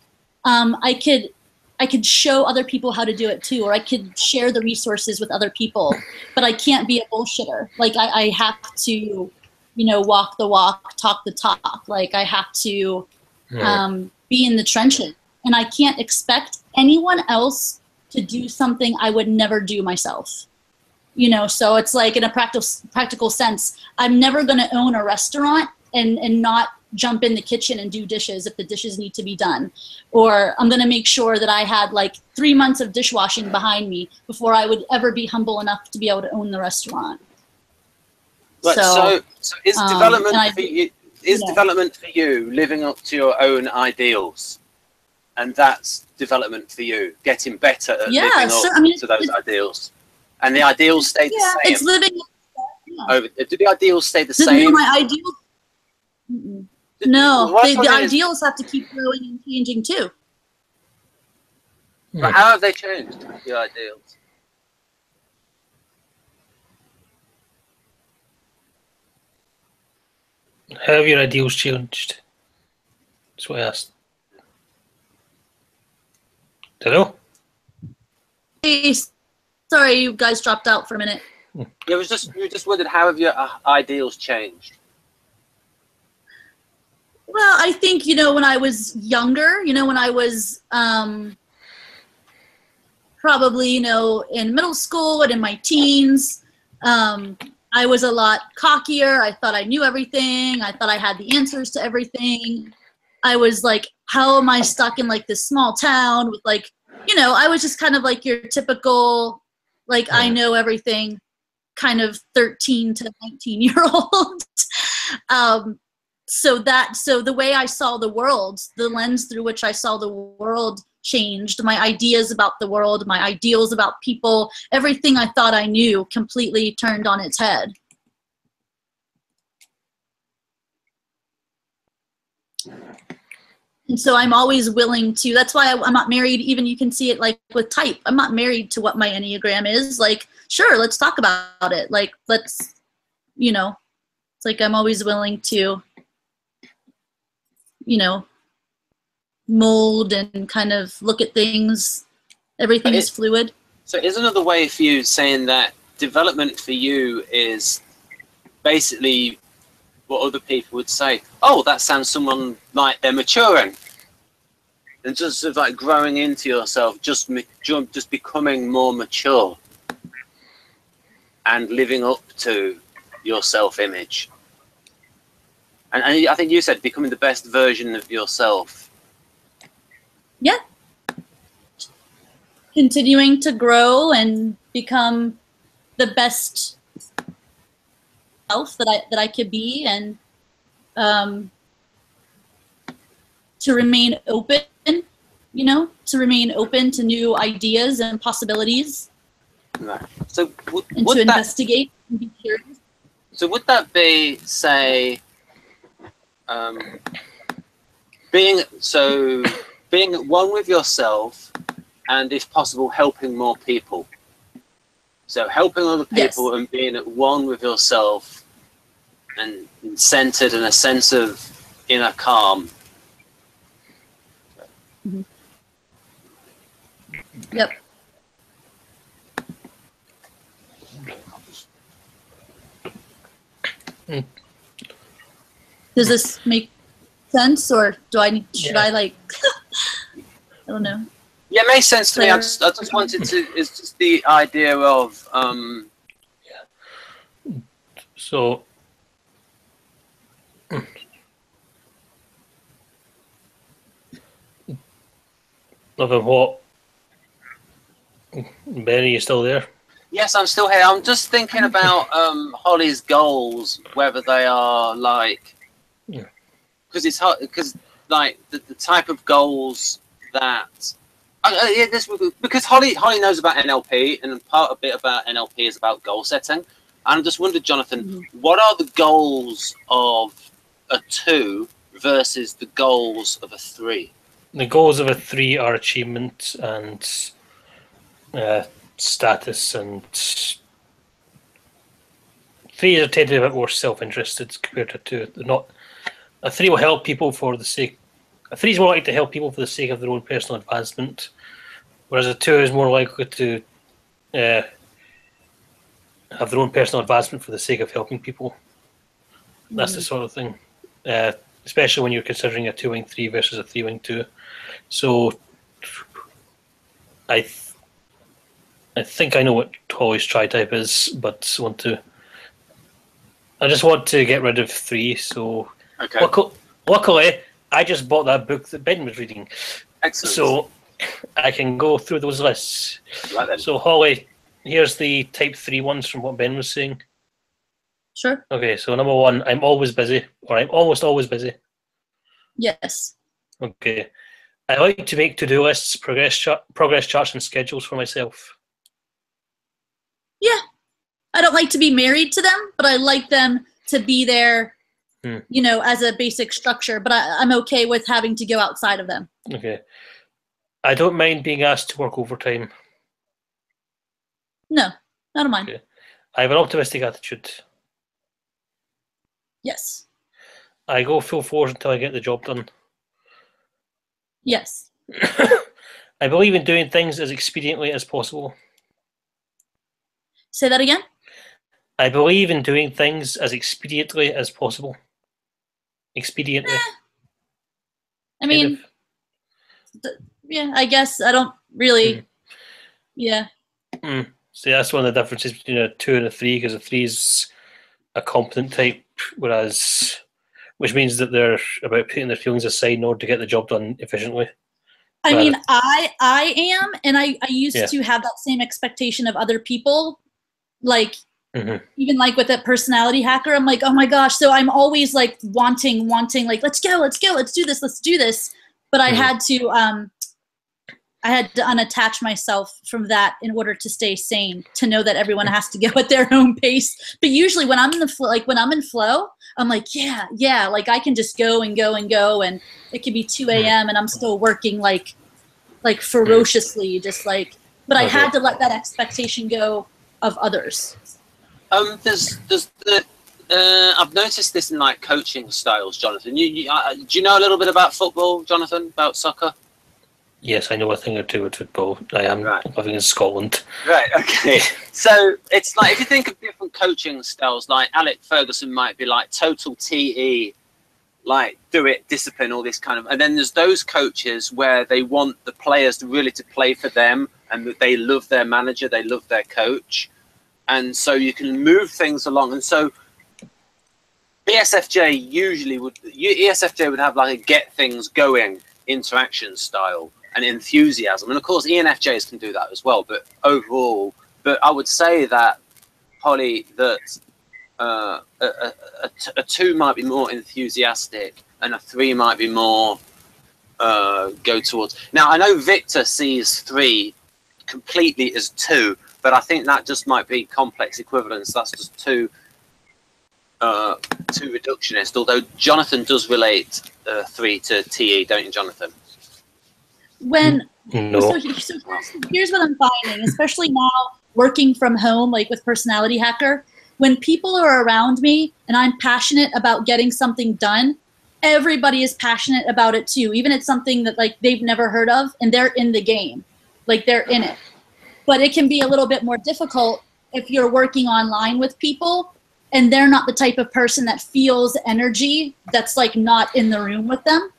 I could show other people how to do it too, or I could share the resources with other people. But I can't be a bullshitter. Like, I have to, you know, walk the walk, talk the talk. Like, I have to be in the trenches. And I can't expect anyone else to do something I would never do myself. You know, so it's like, in a practical sense, I'm never going to own a restaurant and not jump in the kitchen and do dishes if the dishes need to be done. Or I'm going to make sure that I had like 3 months of dishwashing behind me before I would ever be humble enough to be able to own the restaurant. Right, so is development for you? Is development for you living up to your own ideals? And that's development for you, getting better at living up to those ideals. And the ideals stay the same. It's living. Do the ideals stay the same? My ideals. No, the ideals have to keep growing and changing too. But how have they changed, the ideals? How have your ideals changed? That's what I asked. Hello? Hey, sorry, you guys dropped out for a minute. Yeah, we just wondered, how have your ideals changed? Well, I think, you know, when I was younger, you know, when I was probably, you know, in middle school and in my teens, I was a lot cockier. I thought I knew everything. I thought I had the answers to everything. I was like, how am I stuck in like this small town with, like, you know, I was just kind of like your typical, like, I know everything kind of 13 to 19-year-old. So the way I saw the world, the lens through which I saw the world changed. My ideas about the world, my ideals about people, everything I thought I knew completely turned on its head. And so I'm always willing to, that's why I'm not married, even you can see it like with type. I'm not married to what my Enneagram is. Like, sure, let's talk about it. Like, let's, you know, it's like I'm always willing to, you know, mold and kind of look at things. Everything is fluid. So is another way for you saying that development for you is basically what other people would say, oh, that sounds someone like they're maturing. and just sort of like growing into yourself, just becoming more mature and living up to your self-image. And I think you said becoming the best version of yourself. Yeah. Continuing to grow and become the best self that I could be, and to remain open, you know, to remain open to new ideas and possibilities. Right. So and to investigate and be curious. So would that be, say, being at one with yourself, and if possible, helping more people? So helping other people, yes, and being at one with yourself, and centered, and a sense of inner calm. Mm-hmm. Yep. Does this make sense, or should I like? I don't know. Yeah, it makes sense to me. I just wanted to. It's just the idea of. Yeah. So. Loving what? Ben, are you still there? Yes, I'm still here. I'm just thinking about Holly's goals, whether they are like, because it's hard, because like the type of goals that, because Holly knows about NLP, and a bit about NLP is about goal setting. And I just wondered, Jonathan, what are the goals of a 2 versus the goals of a 3? The goals of a 3 are achievement and status, and 3 are tend to be a bit more self-interested compared to 2. They're not. A 3 will help people for the sake. A 3 is more likely to help people for the sake of their own personal advancement, whereas a 2 is more likely to have their own personal advancement for the sake of helping people. That's the sort of thing, especially when you're considering a 2-wing 3 versus a 3-wing 2. So I think I know what Holly's tri-type is, but I just want to get rid of 3. So okay. Luckily, I just bought that book that Ben was reading. Excellent. So I can go through those lists. Right then. So Holly, here's the type 3 ones from what Ben was saying. Sure. Okay, so number 1, I'm always busy, or I'm almost always busy. Yes. Okay. I like to make to-do lists, progress charts, and schedules for myself. Yeah. I don't like to be married to them, but I like them to be there, you know, as a basic structure. But I'm okay with having to go outside of them. Okay. I don't mind being asked to work overtime. No, I don't mind. Okay. I have an optimistic attitude. Yes. I go full force until I get the job done. Yes. I believe in doing things as expediently as possible. Say that again? I believe in doing things as expediently as possible. Expediently. I mean, yeah, I guess I don't really, yeah. So that's one of the differences between a 2 and a 3, because a 3 is a competent type, which means that they're about putting their feelings aside in order to get the job done efficiently. I mean, I am, and I used to have that same expectation of other people, like, even like with a personality hacker, I'm like, oh my gosh, so I'm always like wanting, like, let's go, let's do this. But I had to unattach myself from that in order to stay sane, to know that everyone has to go at their own pace. But usually when I'm in the flow, like when I'm in flow, I'm like, yeah, like I can just go and go and go, and it could be 2 a.m. and I'm still working like ferociously, just like. But I had to let that expectation go of others. I've noticed this in like coaching styles, Jonathan. Do you know a little bit about football, Jonathan? About soccer? Yes, I know a thing or two with football. I am living in Scotland. Right, okay. So it's like, if you think of different coaching styles, like Alec Ferguson might be like total TE, like do it, discipline, all this kind of, and then there's those coaches where they want the players to really to play for them, and that they love their manager, they love their coach, and so you can move things along. And so ESFJ usually would, ESFJ would have like a get things going interaction style and enthusiasm, and of course ENFJs can do that as well, but overall, but I would say that, Holly, that a 2 might be more enthusiastic and a 3 might be more go towards. Now I know Victor sees 3 completely as 2, but I think that just might be complex equivalence. That's just too reductionist, although Jonathan does relate 3 to TE, don't you, Jonathan? When No. so here's what I'm finding, especially now working from home, like with Personality Hacker, when people are around me and I'm passionate about getting something done, everybody is passionate about it too. Even if it's something that like they've never heard of and they're in the game, like they're in it. But it can be a little bit more difficult if you're working online with people and they're not the type of person that feels energy that's like not in the room with them.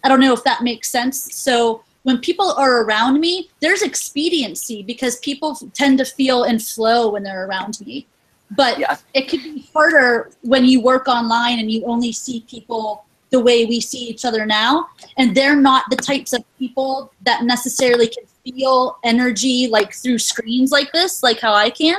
I don't know if that makes sense. So when people are around me, there's expediency because people tend to feel in flow when they're around me. But Yeah. it can be harder when you work online and you only see people the way we see each other now. And they're not the types of people that necessarily can feel energy like through screens like this, like how I can.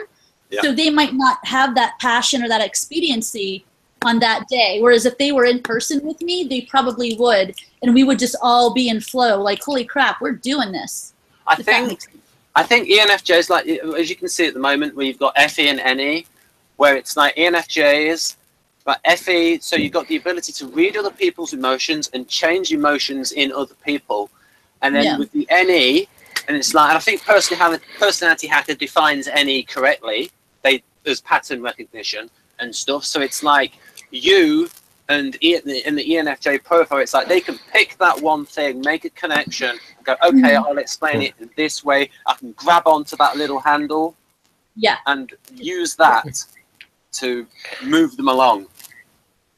Yeah. So they might not have that passion or that expediency on that day. Whereas if they were in person with me, they probably would. And we would just all be in flow, like, holy crap, we're doing this. I think ENFJs, like, as you can see at the moment, where you've got FE and NE, where it's like ENFJs, but FE, so you've got the ability to read other people's emotions and change emotions in other people. And then with the NE, and it's like, and I think Personality Hacker defines NE correctly. There's pattern recognition and stuff. So it's like you and in the ENFJ profile, it's like they can pick that one thing, make a connection, go, okay, I'll explain it in this way. I can grab onto that little handle, and use that to move them along.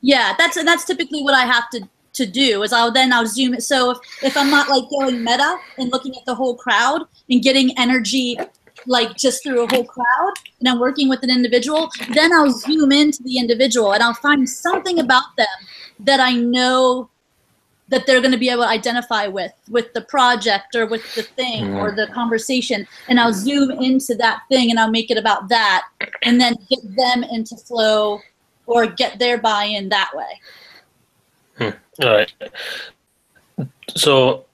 Yeah, that's typically what I have to do is I'll zoom it. So if I'm not like going meta and looking at the whole crowd and getting energy like just through a whole crowd and I'm working with an individual, then I'll zoom into the individual and I'll find something about them that I know that they're going to be able to identify with the project or with the thing or the conversation, and I'll zoom into that thing and I'll make it about that and then get them into flow or get their buy-in that way. All right. So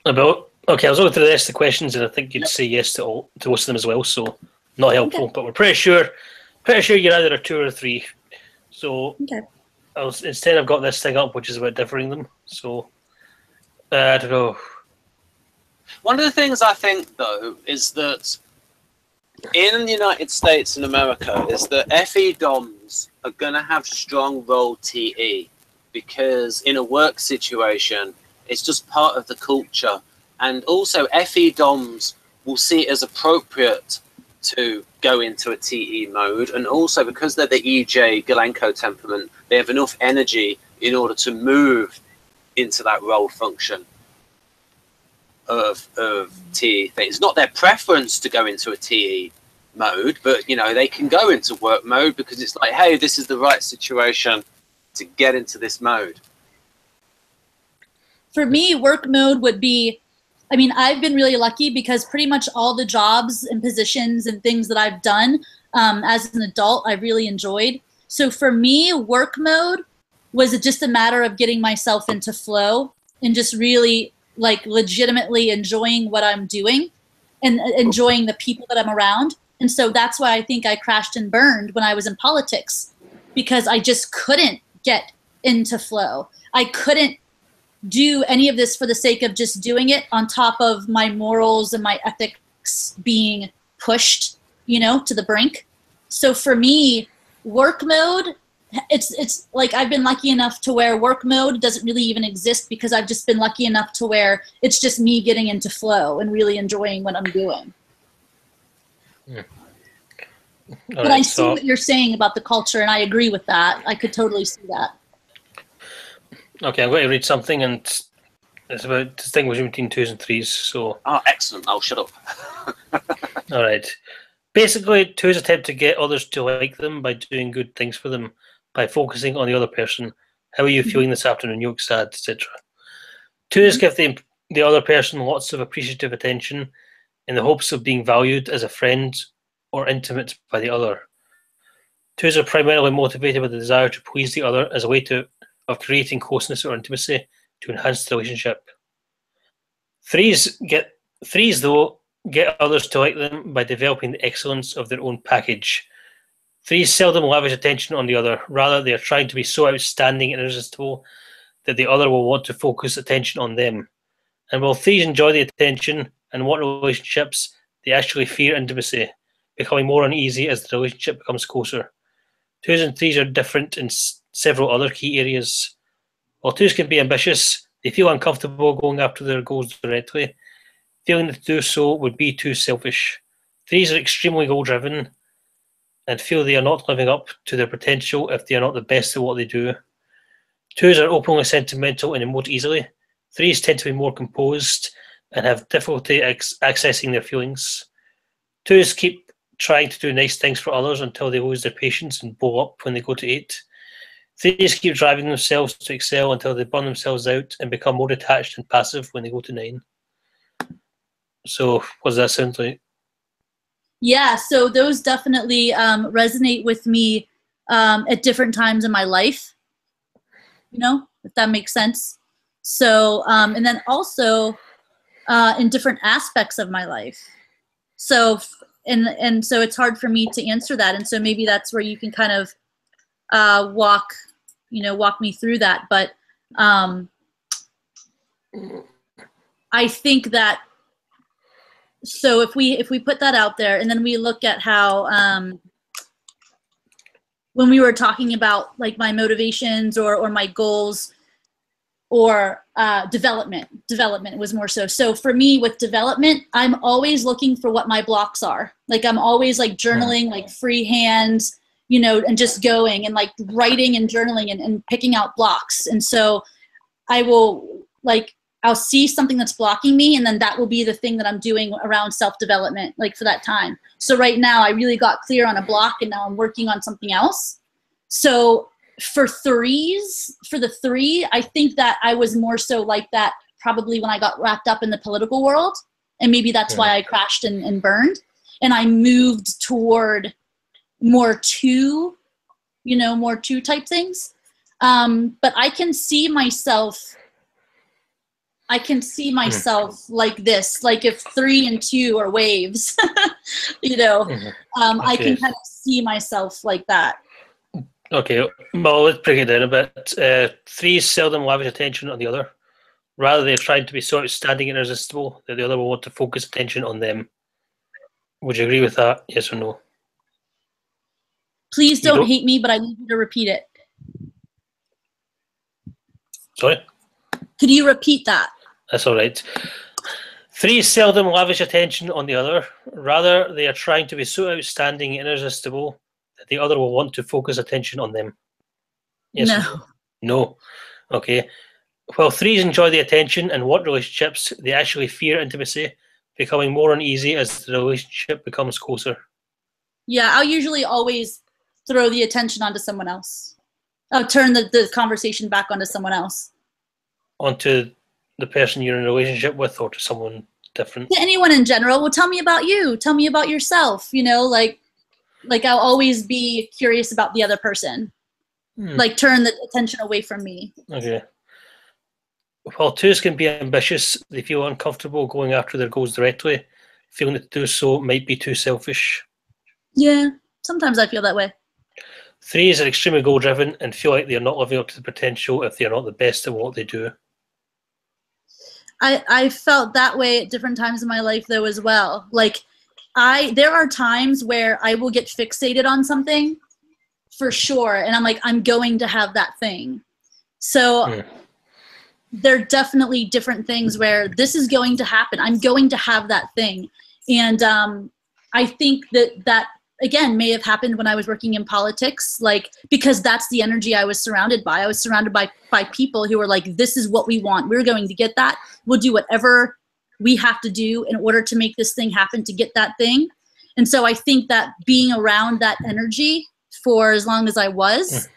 okay, I was looking through the rest of the questions, and I think you'd say yes to most of them as well. So not helpful, but we're pretty sure you're either a 2 or a 3. So instead I've got this thing up, which is about differing them. So I don't know. One of the things I think though is that in the United States and America is that FE DOMs are going to have strong role TE, because in a work situation, it's just part of the culture. And also FE DOMs will see it as appropriate to go into a TE mode. And also because they're the EJ Galenko temperament, they have enough energy in order to move into that role function of TE thing. It's not their preference to go into a TE mode, but you know, they can go into work mode because it's like, hey, this is the right situation to get into this mode. For me, work mode would be, I mean, I've been really lucky because pretty much all the jobs and positions and things that I've done as an adult, I've really enjoyed. So for me, work mode was just a matter of getting myself into flow and just really like legitimately enjoying what I'm doing and enjoying the people that I'm around. And so that's why I think I crashed and burned when I was in politics, because I just couldn't get into flow. I couldn't do any of this for the sake of just doing it on top of my morals and my ethics being pushed, you know, to the brink. So for me, work mode, it's like I've been lucky enough to where work mode doesn't really even exist because I've just been lucky enough to where it's just me getting into flow and really enjoying what I'm doing. But I see what you're saying about the culture, and I agree with that. I could totally see that. Okay, I'm going to read something, and it's about distinguishing between 2s and 3s. So. Oh, excellent! I'll shut up. All right. Basically, 2s attempt to get others to like them by doing good things for them, by focusing on the other person. How are you feeling this afternoon? You look sad, etc. 2s give the other person lots of appreciative attention in the hopes of being valued as a friend or intimate by the other. 2s are primarily motivated by the desire to please the other as a way of creating closeness or intimacy to enhance the relationship. 3s, though, get others to like them by developing the excellence of their own package. 3s seldom lavish attention on the other. Rather, they are trying to be so outstanding and irresistible that the other will want to focus attention on them. And while 3s enjoy the attention and want relationships, they actually fear intimacy, becoming more uneasy as the relationship becomes closer. 2s and 3s are different in several other key areas. While 2s can be ambitious, they feel uncomfortable going after their goals directly. Feeling that to do so would be too selfish. 3s are extremely goal-driven and feel they are not living up to their potential if they are not the best at what they do. 2s are openly sentimental and emote easily. 3s tend to be more composed and have difficulty accessing their feelings. 2s keep trying to do nice things for others until they lose their patience and blow up when they go to 8. 3s keep driving themselves to excel until they burn themselves out and become more detached and passive when they go to 9. So, what does that sound like? Yeah, so those definitely resonate with me at different times in my life, you know, if that makes sense. So, and then also in different aspects of my life. So, and so it's hard for me to answer that. And so maybe that's where you can kind of walk me through that. But I think that, so if we put that out there and then we look at how when we were talking about like my motivations or my goals or development was more so. So for me with development, I'm always looking for what my blocks are. Like I'm always like journaling, like freehand, you know, and just going and like writing and journaling and picking out blocks. And so I will like, I'll see something that's blocking me, and then that will be the thing that I'm doing around self-development, like for that time. So right now I really got clear on a block, and now I'm working on something else. So for 3s, for the 3, I think that I was more so like that probably when I got wrapped up in the political world, and maybe that's why I crashed and burned. And I moved toward more 2, you know, more 2 type things. But I can see myself like this, like if 3 and 2 are waves, you know, I can kind of see myself like that. Okay, well, let's break it down a bit. 3s seldom lavish attention on the other. Rather, they're trying to be so outstanding and irresistible that the other will want to focus attention on them. Would you agree with that? Yes or no? Please don't hate me, but I need you to repeat it. Sorry? Could you repeat that? That's all right. 3s seldom lavish attention on the other. Rather, they are trying to be so outstanding and irresistible that the other will want to focus attention on them. Yes. No. No. Okay. While 3s enjoy the attention and want relationships, they actually fear intimacy, becoming more uneasy as the relationship becomes closer. Yeah, I'll usually always throw the attention onto someone else. I'll turn the conversation back onto someone else. Onto the person you're in a relationship with, or to someone different? To anyone in general. Well, tell me about you. Tell me about yourself. You know, like I'll always be curious about the other person. Like turn the attention away from me. Okay. While 2s can be ambitious, they feel uncomfortable going after their goals directly, feeling that to do so might be too selfish. Yeah, sometimes I feel that way. 3s are extremely goal-driven and feel like they are not living up to the potential if they are not the best at what they do. I felt that way at different times in my life though as well. Like there are times where I will get fixated on something for sure, and I'm like, I'm going to have that thing. So there are definitely different things where this is going to happen. I'm going to have that thing. And I think that again, may have happened when I was working in politics, like, because that's the energy I was surrounded by. I was surrounded by people who were like, this is what we want. We're going to get that. We'll do whatever we have to do in order to make this thing happen, to get that thing. And so I think that being around that energy for as long as I was,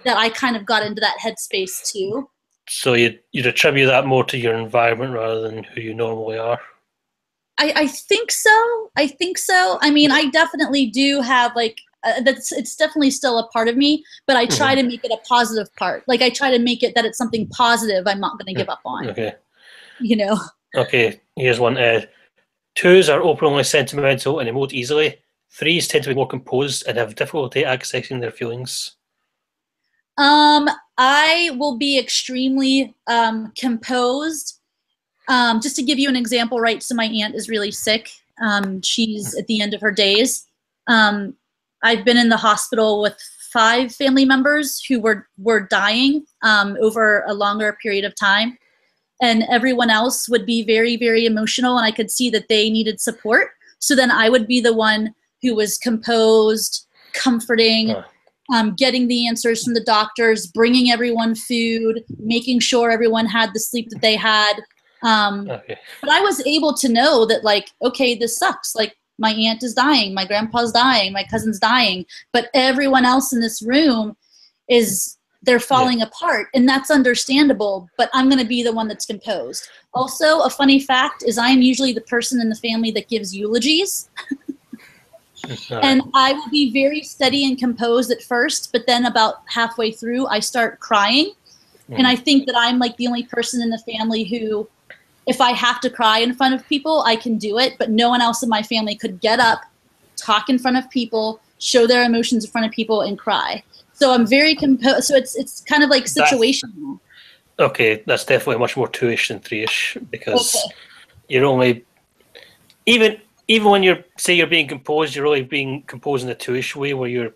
that I kind of got into that headspace too. So you'd attribute that more to your environment rather than who you normally are? I think so. I think so. I mean, I definitely do have like, it's definitely still a part of me, but I try to make it a positive part. Like I try to make it that it's something positive I'm not going to give up on. Okay. You know? Okay, here's one. 2s are openly sentimental and emote easily. 3s tend to be more composed and have difficulty accessing their feelings. I will be extremely composed. Just to give you an example, right? So my aunt is really sick. She's at the end of her days. I've been in the hospital with 5 family members who were dying over a longer period of time. And everyone else would be very, very emotional, and I could see that they needed support. So then I would be the one who was composed, comforting, getting the answers from the doctors, bringing everyone food, making sure everyone had the sleep that they had. But I was able to know that, like, okay, this sucks. Like, my aunt is dying, my grandpa's dying, my cousin's dying, but everyone else in this room they're falling apart, and that's understandable, but I'm going to be the one that's composed. Also, a funny fact is I'm usually the person in the family that gives eulogies. And I will be very steady and composed at first, but then about halfway through, I start crying. And I think that I'm like the only person in the family who, if I have to cry in front of people, I can do it, but no one else in my family could get up, talk in front of people, show their emotions in front of people, and cry. So I'm very composed. So it's kind of like situational. Okay, that's definitely much more 2-ish than 3-ish, because you're only, even when you're being composed, you're only being composed in a 2-ish way, where you're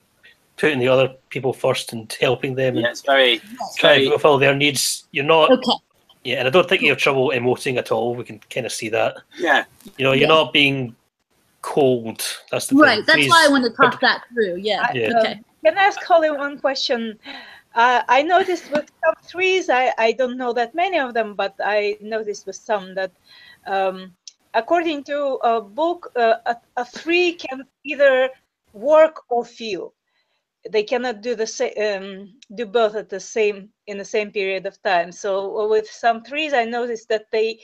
putting the other people first and helping them. Yeah, it's very trying to fulfill their needs. You're not. Okay. Yeah, and I don't think you have trouble emoting at all. We can kind of see that. Yeah. You know, you're not being cold. That's the right. thing. That's why I wanted to talk that through. Yeah. Okay. Can I ask Holly one question? I noticed with some 3s, I don't know that many of them, but I noticed with some that according to a book, a 3 can either work or feel. They cannot do the same, do both at the same in the same period of time. So with some 3s, I noticed that they,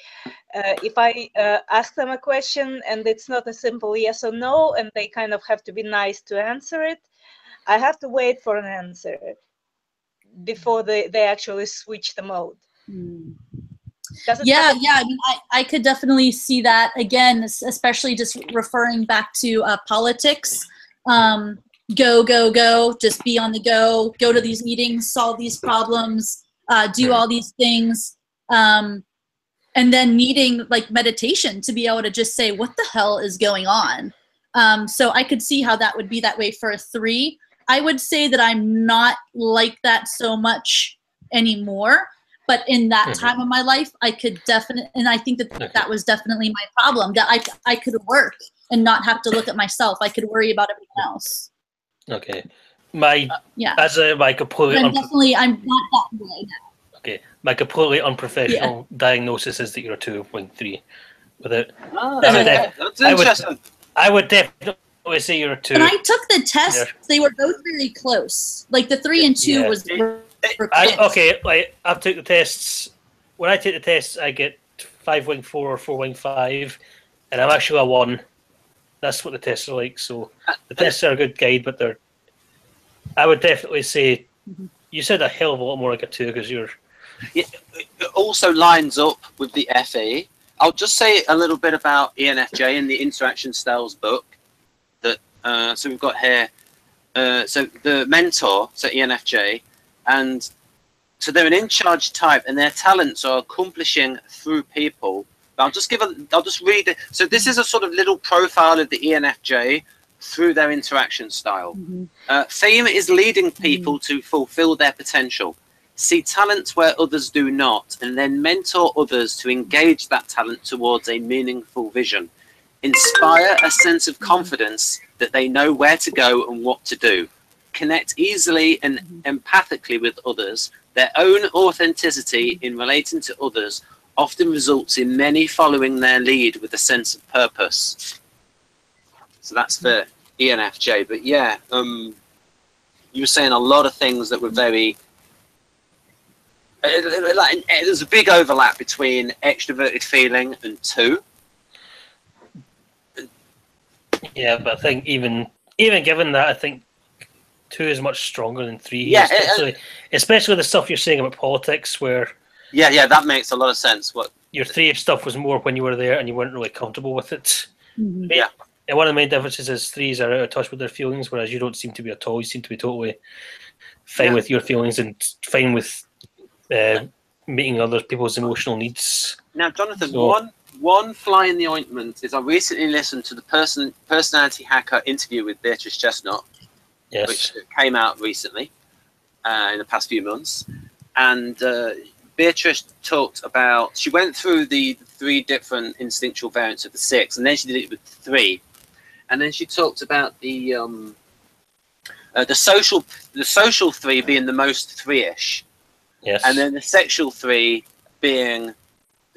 if I ask them a question and it's not a simple yes or no, and they kind of have to be nice to answer it, I have to wait for an answer before they actually switch the mode. Yeah. I mean, I could definitely see that again, especially just referring back to politics. Go, just be on the go to these meetings, solve these problems, do all these things. And then needing like meditation to be able to just say, what the hell is going on? So I could see how that would be that way for a 3. I would say that I'm not like that so much anymore, but in that time of my life, I could definitely, and I think that that was definitely my problem, that I could work and not have to look at myself. I could worry about everything else. Okay. My completely I'm not that way now. Okay. My completely unprofessional diagnosis is that you're a 2.3. That's interesting. I would definitely say you're a 2. When I took the tests, they were both very close. Like the 3 and 2 was. I've took the tests. When I take the tests, I get 5.4 or 4.5, and I'm actually a 1. That's what the tests are like. So the tests are a good guide, but I would definitely say you said a hell of a lot more like a 2 because you're. It also lines up with the FE. I'll just say a little bit about ENFJ in the Interaction Styles book. So we've got here. So the mentor, so ENFJ, and so they're an in-charge type, and their talents are accomplishing through people. I'll just read it. So this is a sort of little profile of the ENFJ through their interaction style. Theme is leading people to fulfill their potential, see talents where others do not, and then mentor others to engage that talent towards a meaningful vision. inspire a sense of confidence that they know where to go and what to do, connect easily and empathically with others. Their own authenticity in relating to others often results in many following their lead with a sense of purpose. So that's for ENFJ. But yeah, you were saying a lot of things that were very... there's a big overlap between extroverted feeling and 2. Yeah, but I think even given that, I think 2 is much stronger than 3. Yeah, especially the stuff you're saying about politics, where yeah, that makes a lot of sense. What your 3 stuff was more when you were there and you weren't really comfortable with it. Mhm. Yeah, and one of the main differences is 3s are out of touch with their feelings, whereas you don't seem to be at all. You seem to be totally fine with your feelings and fine with meeting other people's emotional needs. Now, Jonathan, one fly in the ointment is I recently listened to the personality hacker interview with Beatrice Chestnut, which came out recently in the past few months. And Beatrice talked about, she went through the 3 different instinctual variants of the 6, and then she did it with 3. And then she talked about the social 3 being the most 3-ish. Yes. And then the sexual 3 being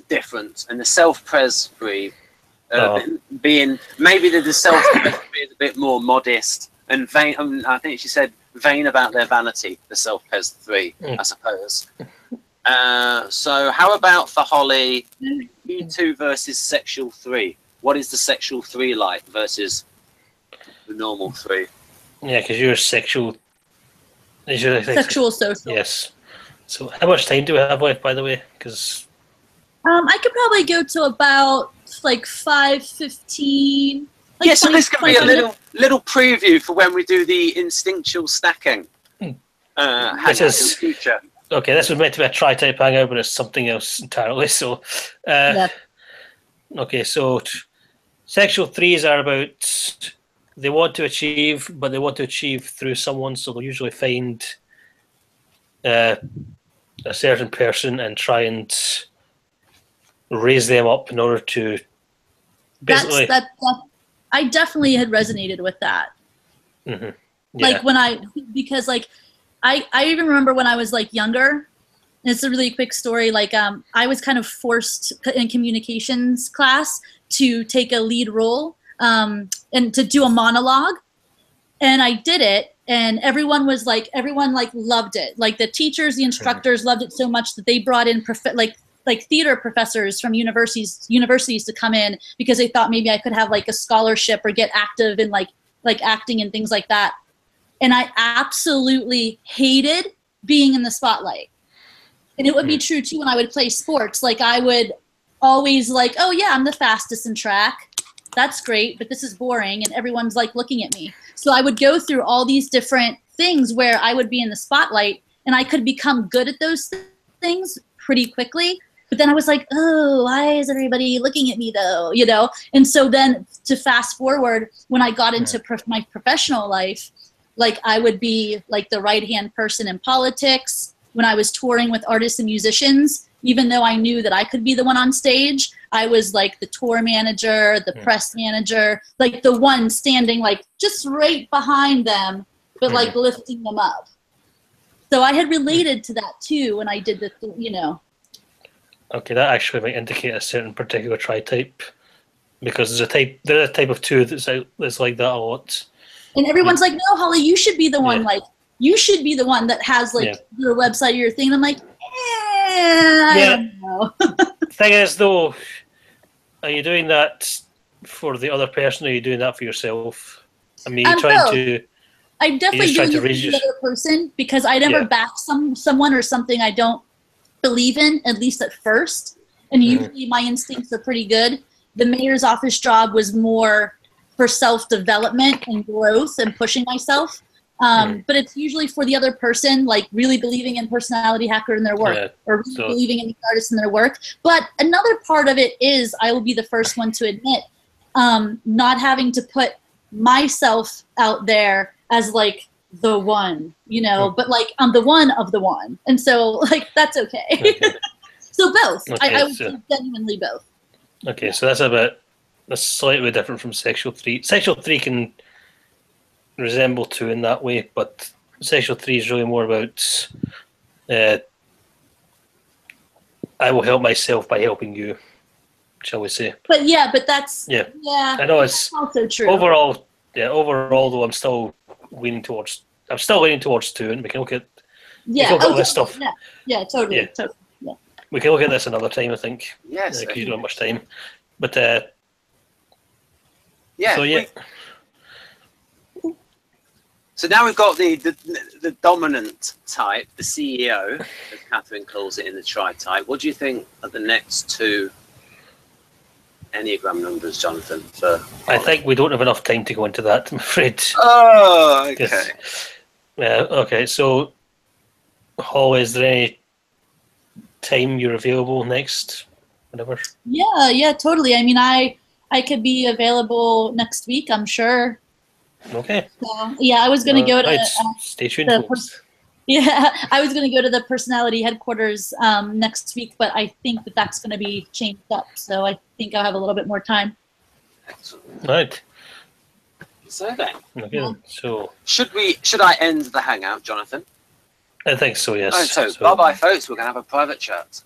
different, and the self-pres 3 being maybe the self-pres 3 is a bit more modest and vain. I think she said vain about their vanity, the self-pres 3, I suppose. So how about for Holly, E2 versus sexual 3? What is the sexual 3 like versus the normal 3? Yeah, because you're sexual. Sexual social. Yes. So how much time do we have left, by the way? Because I could probably go to about like 5:15. Like so this could be a little preview for when we do the instinctual stacking. This is future. Okay. This was meant to be a tri-type hangout, but it's something else entirely. So, okay. So, sexual 3s are about they want to achieve, but they want to achieve through someone. So they'll usually find a certain person and try and raise them up in order to basically. I definitely had resonated with that. Mm-hmm. Like because I even remember when I was like younger, and it's a really quick story. Like I was kind of forced in communications class to take a lead role and to do a monologue, and I did it. And everyone loved it. Like the teachers, the instructors loved it so much that they brought in like theater professors from universities to come in because they thought maybe I could have like a scholarship or get active in like acting and things like that. And I absolutely hated being in the spotlight. And it would be true too when I would play sports. Like I would always like, oh yeah, I'm the fastest in track. That's great, but this is boring and everyone's like looking at me. So I would go through all these different things where I would be in the spotlight and I could become good at those things pretty quickly. But then I was like, oh, why is everybody looking at me though? You know? And so then to fast forward, when I got into my professional life, like I would be like the right-hand person in politics. When I was touring with artists and musicians, even though I knew that I could be the one on stage, I was like the tour manager, the press manager, like the one standing like just right behind them, but like lifting them up. So I had related to that too when I did the, Okay, that actually might indicate a certain particular tri-type, because there's a type of 2 that's like that a lot. And everyone's like, no, Holly, you should be the one. Like, you should be the one that has like your website or your thing. And I'm like, I don't know. Thing is, though, are you doing that for the other person, or are you doing that for yourself? I mean, you're trying to. I'm definitely doing it for the other person because I never back someone or something I don't believe in, at least at first. And usually my instincts are pretty good. The mayor's office job was more for self-development and growth and pushing myself. But it's usually for the other person, like really believing in personality hacker in their work or really believing in the artist in their work. But another part of it is, I will be the first one to admit, not having to put myself out there as like the one, but like I'm the one of the one. And so like, that's okay. So both, I would say genuinely both. Okay, so that's about that's slightly different from sexual 3. Sexual 3 can resemble 2 in that way, but sexual 3 is really more about I will help myself by helping you, shall we say. But yeah, but that's Yeah. yeah. I know it's also true. overall, though I'm still leaning towards 2, and we can look at this stuff. Yeah, totally. Yeah. Totally. Yeah. We can look at this another time, I think. Yes. Because you don't have much time. But Yeah. so yeah. So now we've got the dominant type, the CEO, as Catherine calls it in the tri-type. What do you think are the next 2 Enneagram numbers, Jonathan? I think we don't have enough time to go into that, I'm afraid. Oh, okay. Okay, so Hall, is there any time you're available next? Whatever. Yeah, totally. I mean, I could be available next week, I'm sure. Okay. So, yeah, I was going to go to stay tuned, folks. I was going to go to the personality headquarters next week, but I think that's going to be changed up. So I think I'll have a little bit more time. Excellent. Right. So then, okay. So should I end the hangout, Jonathan? I think so. Yes. So bye bye, folks. We're going to have a private chat.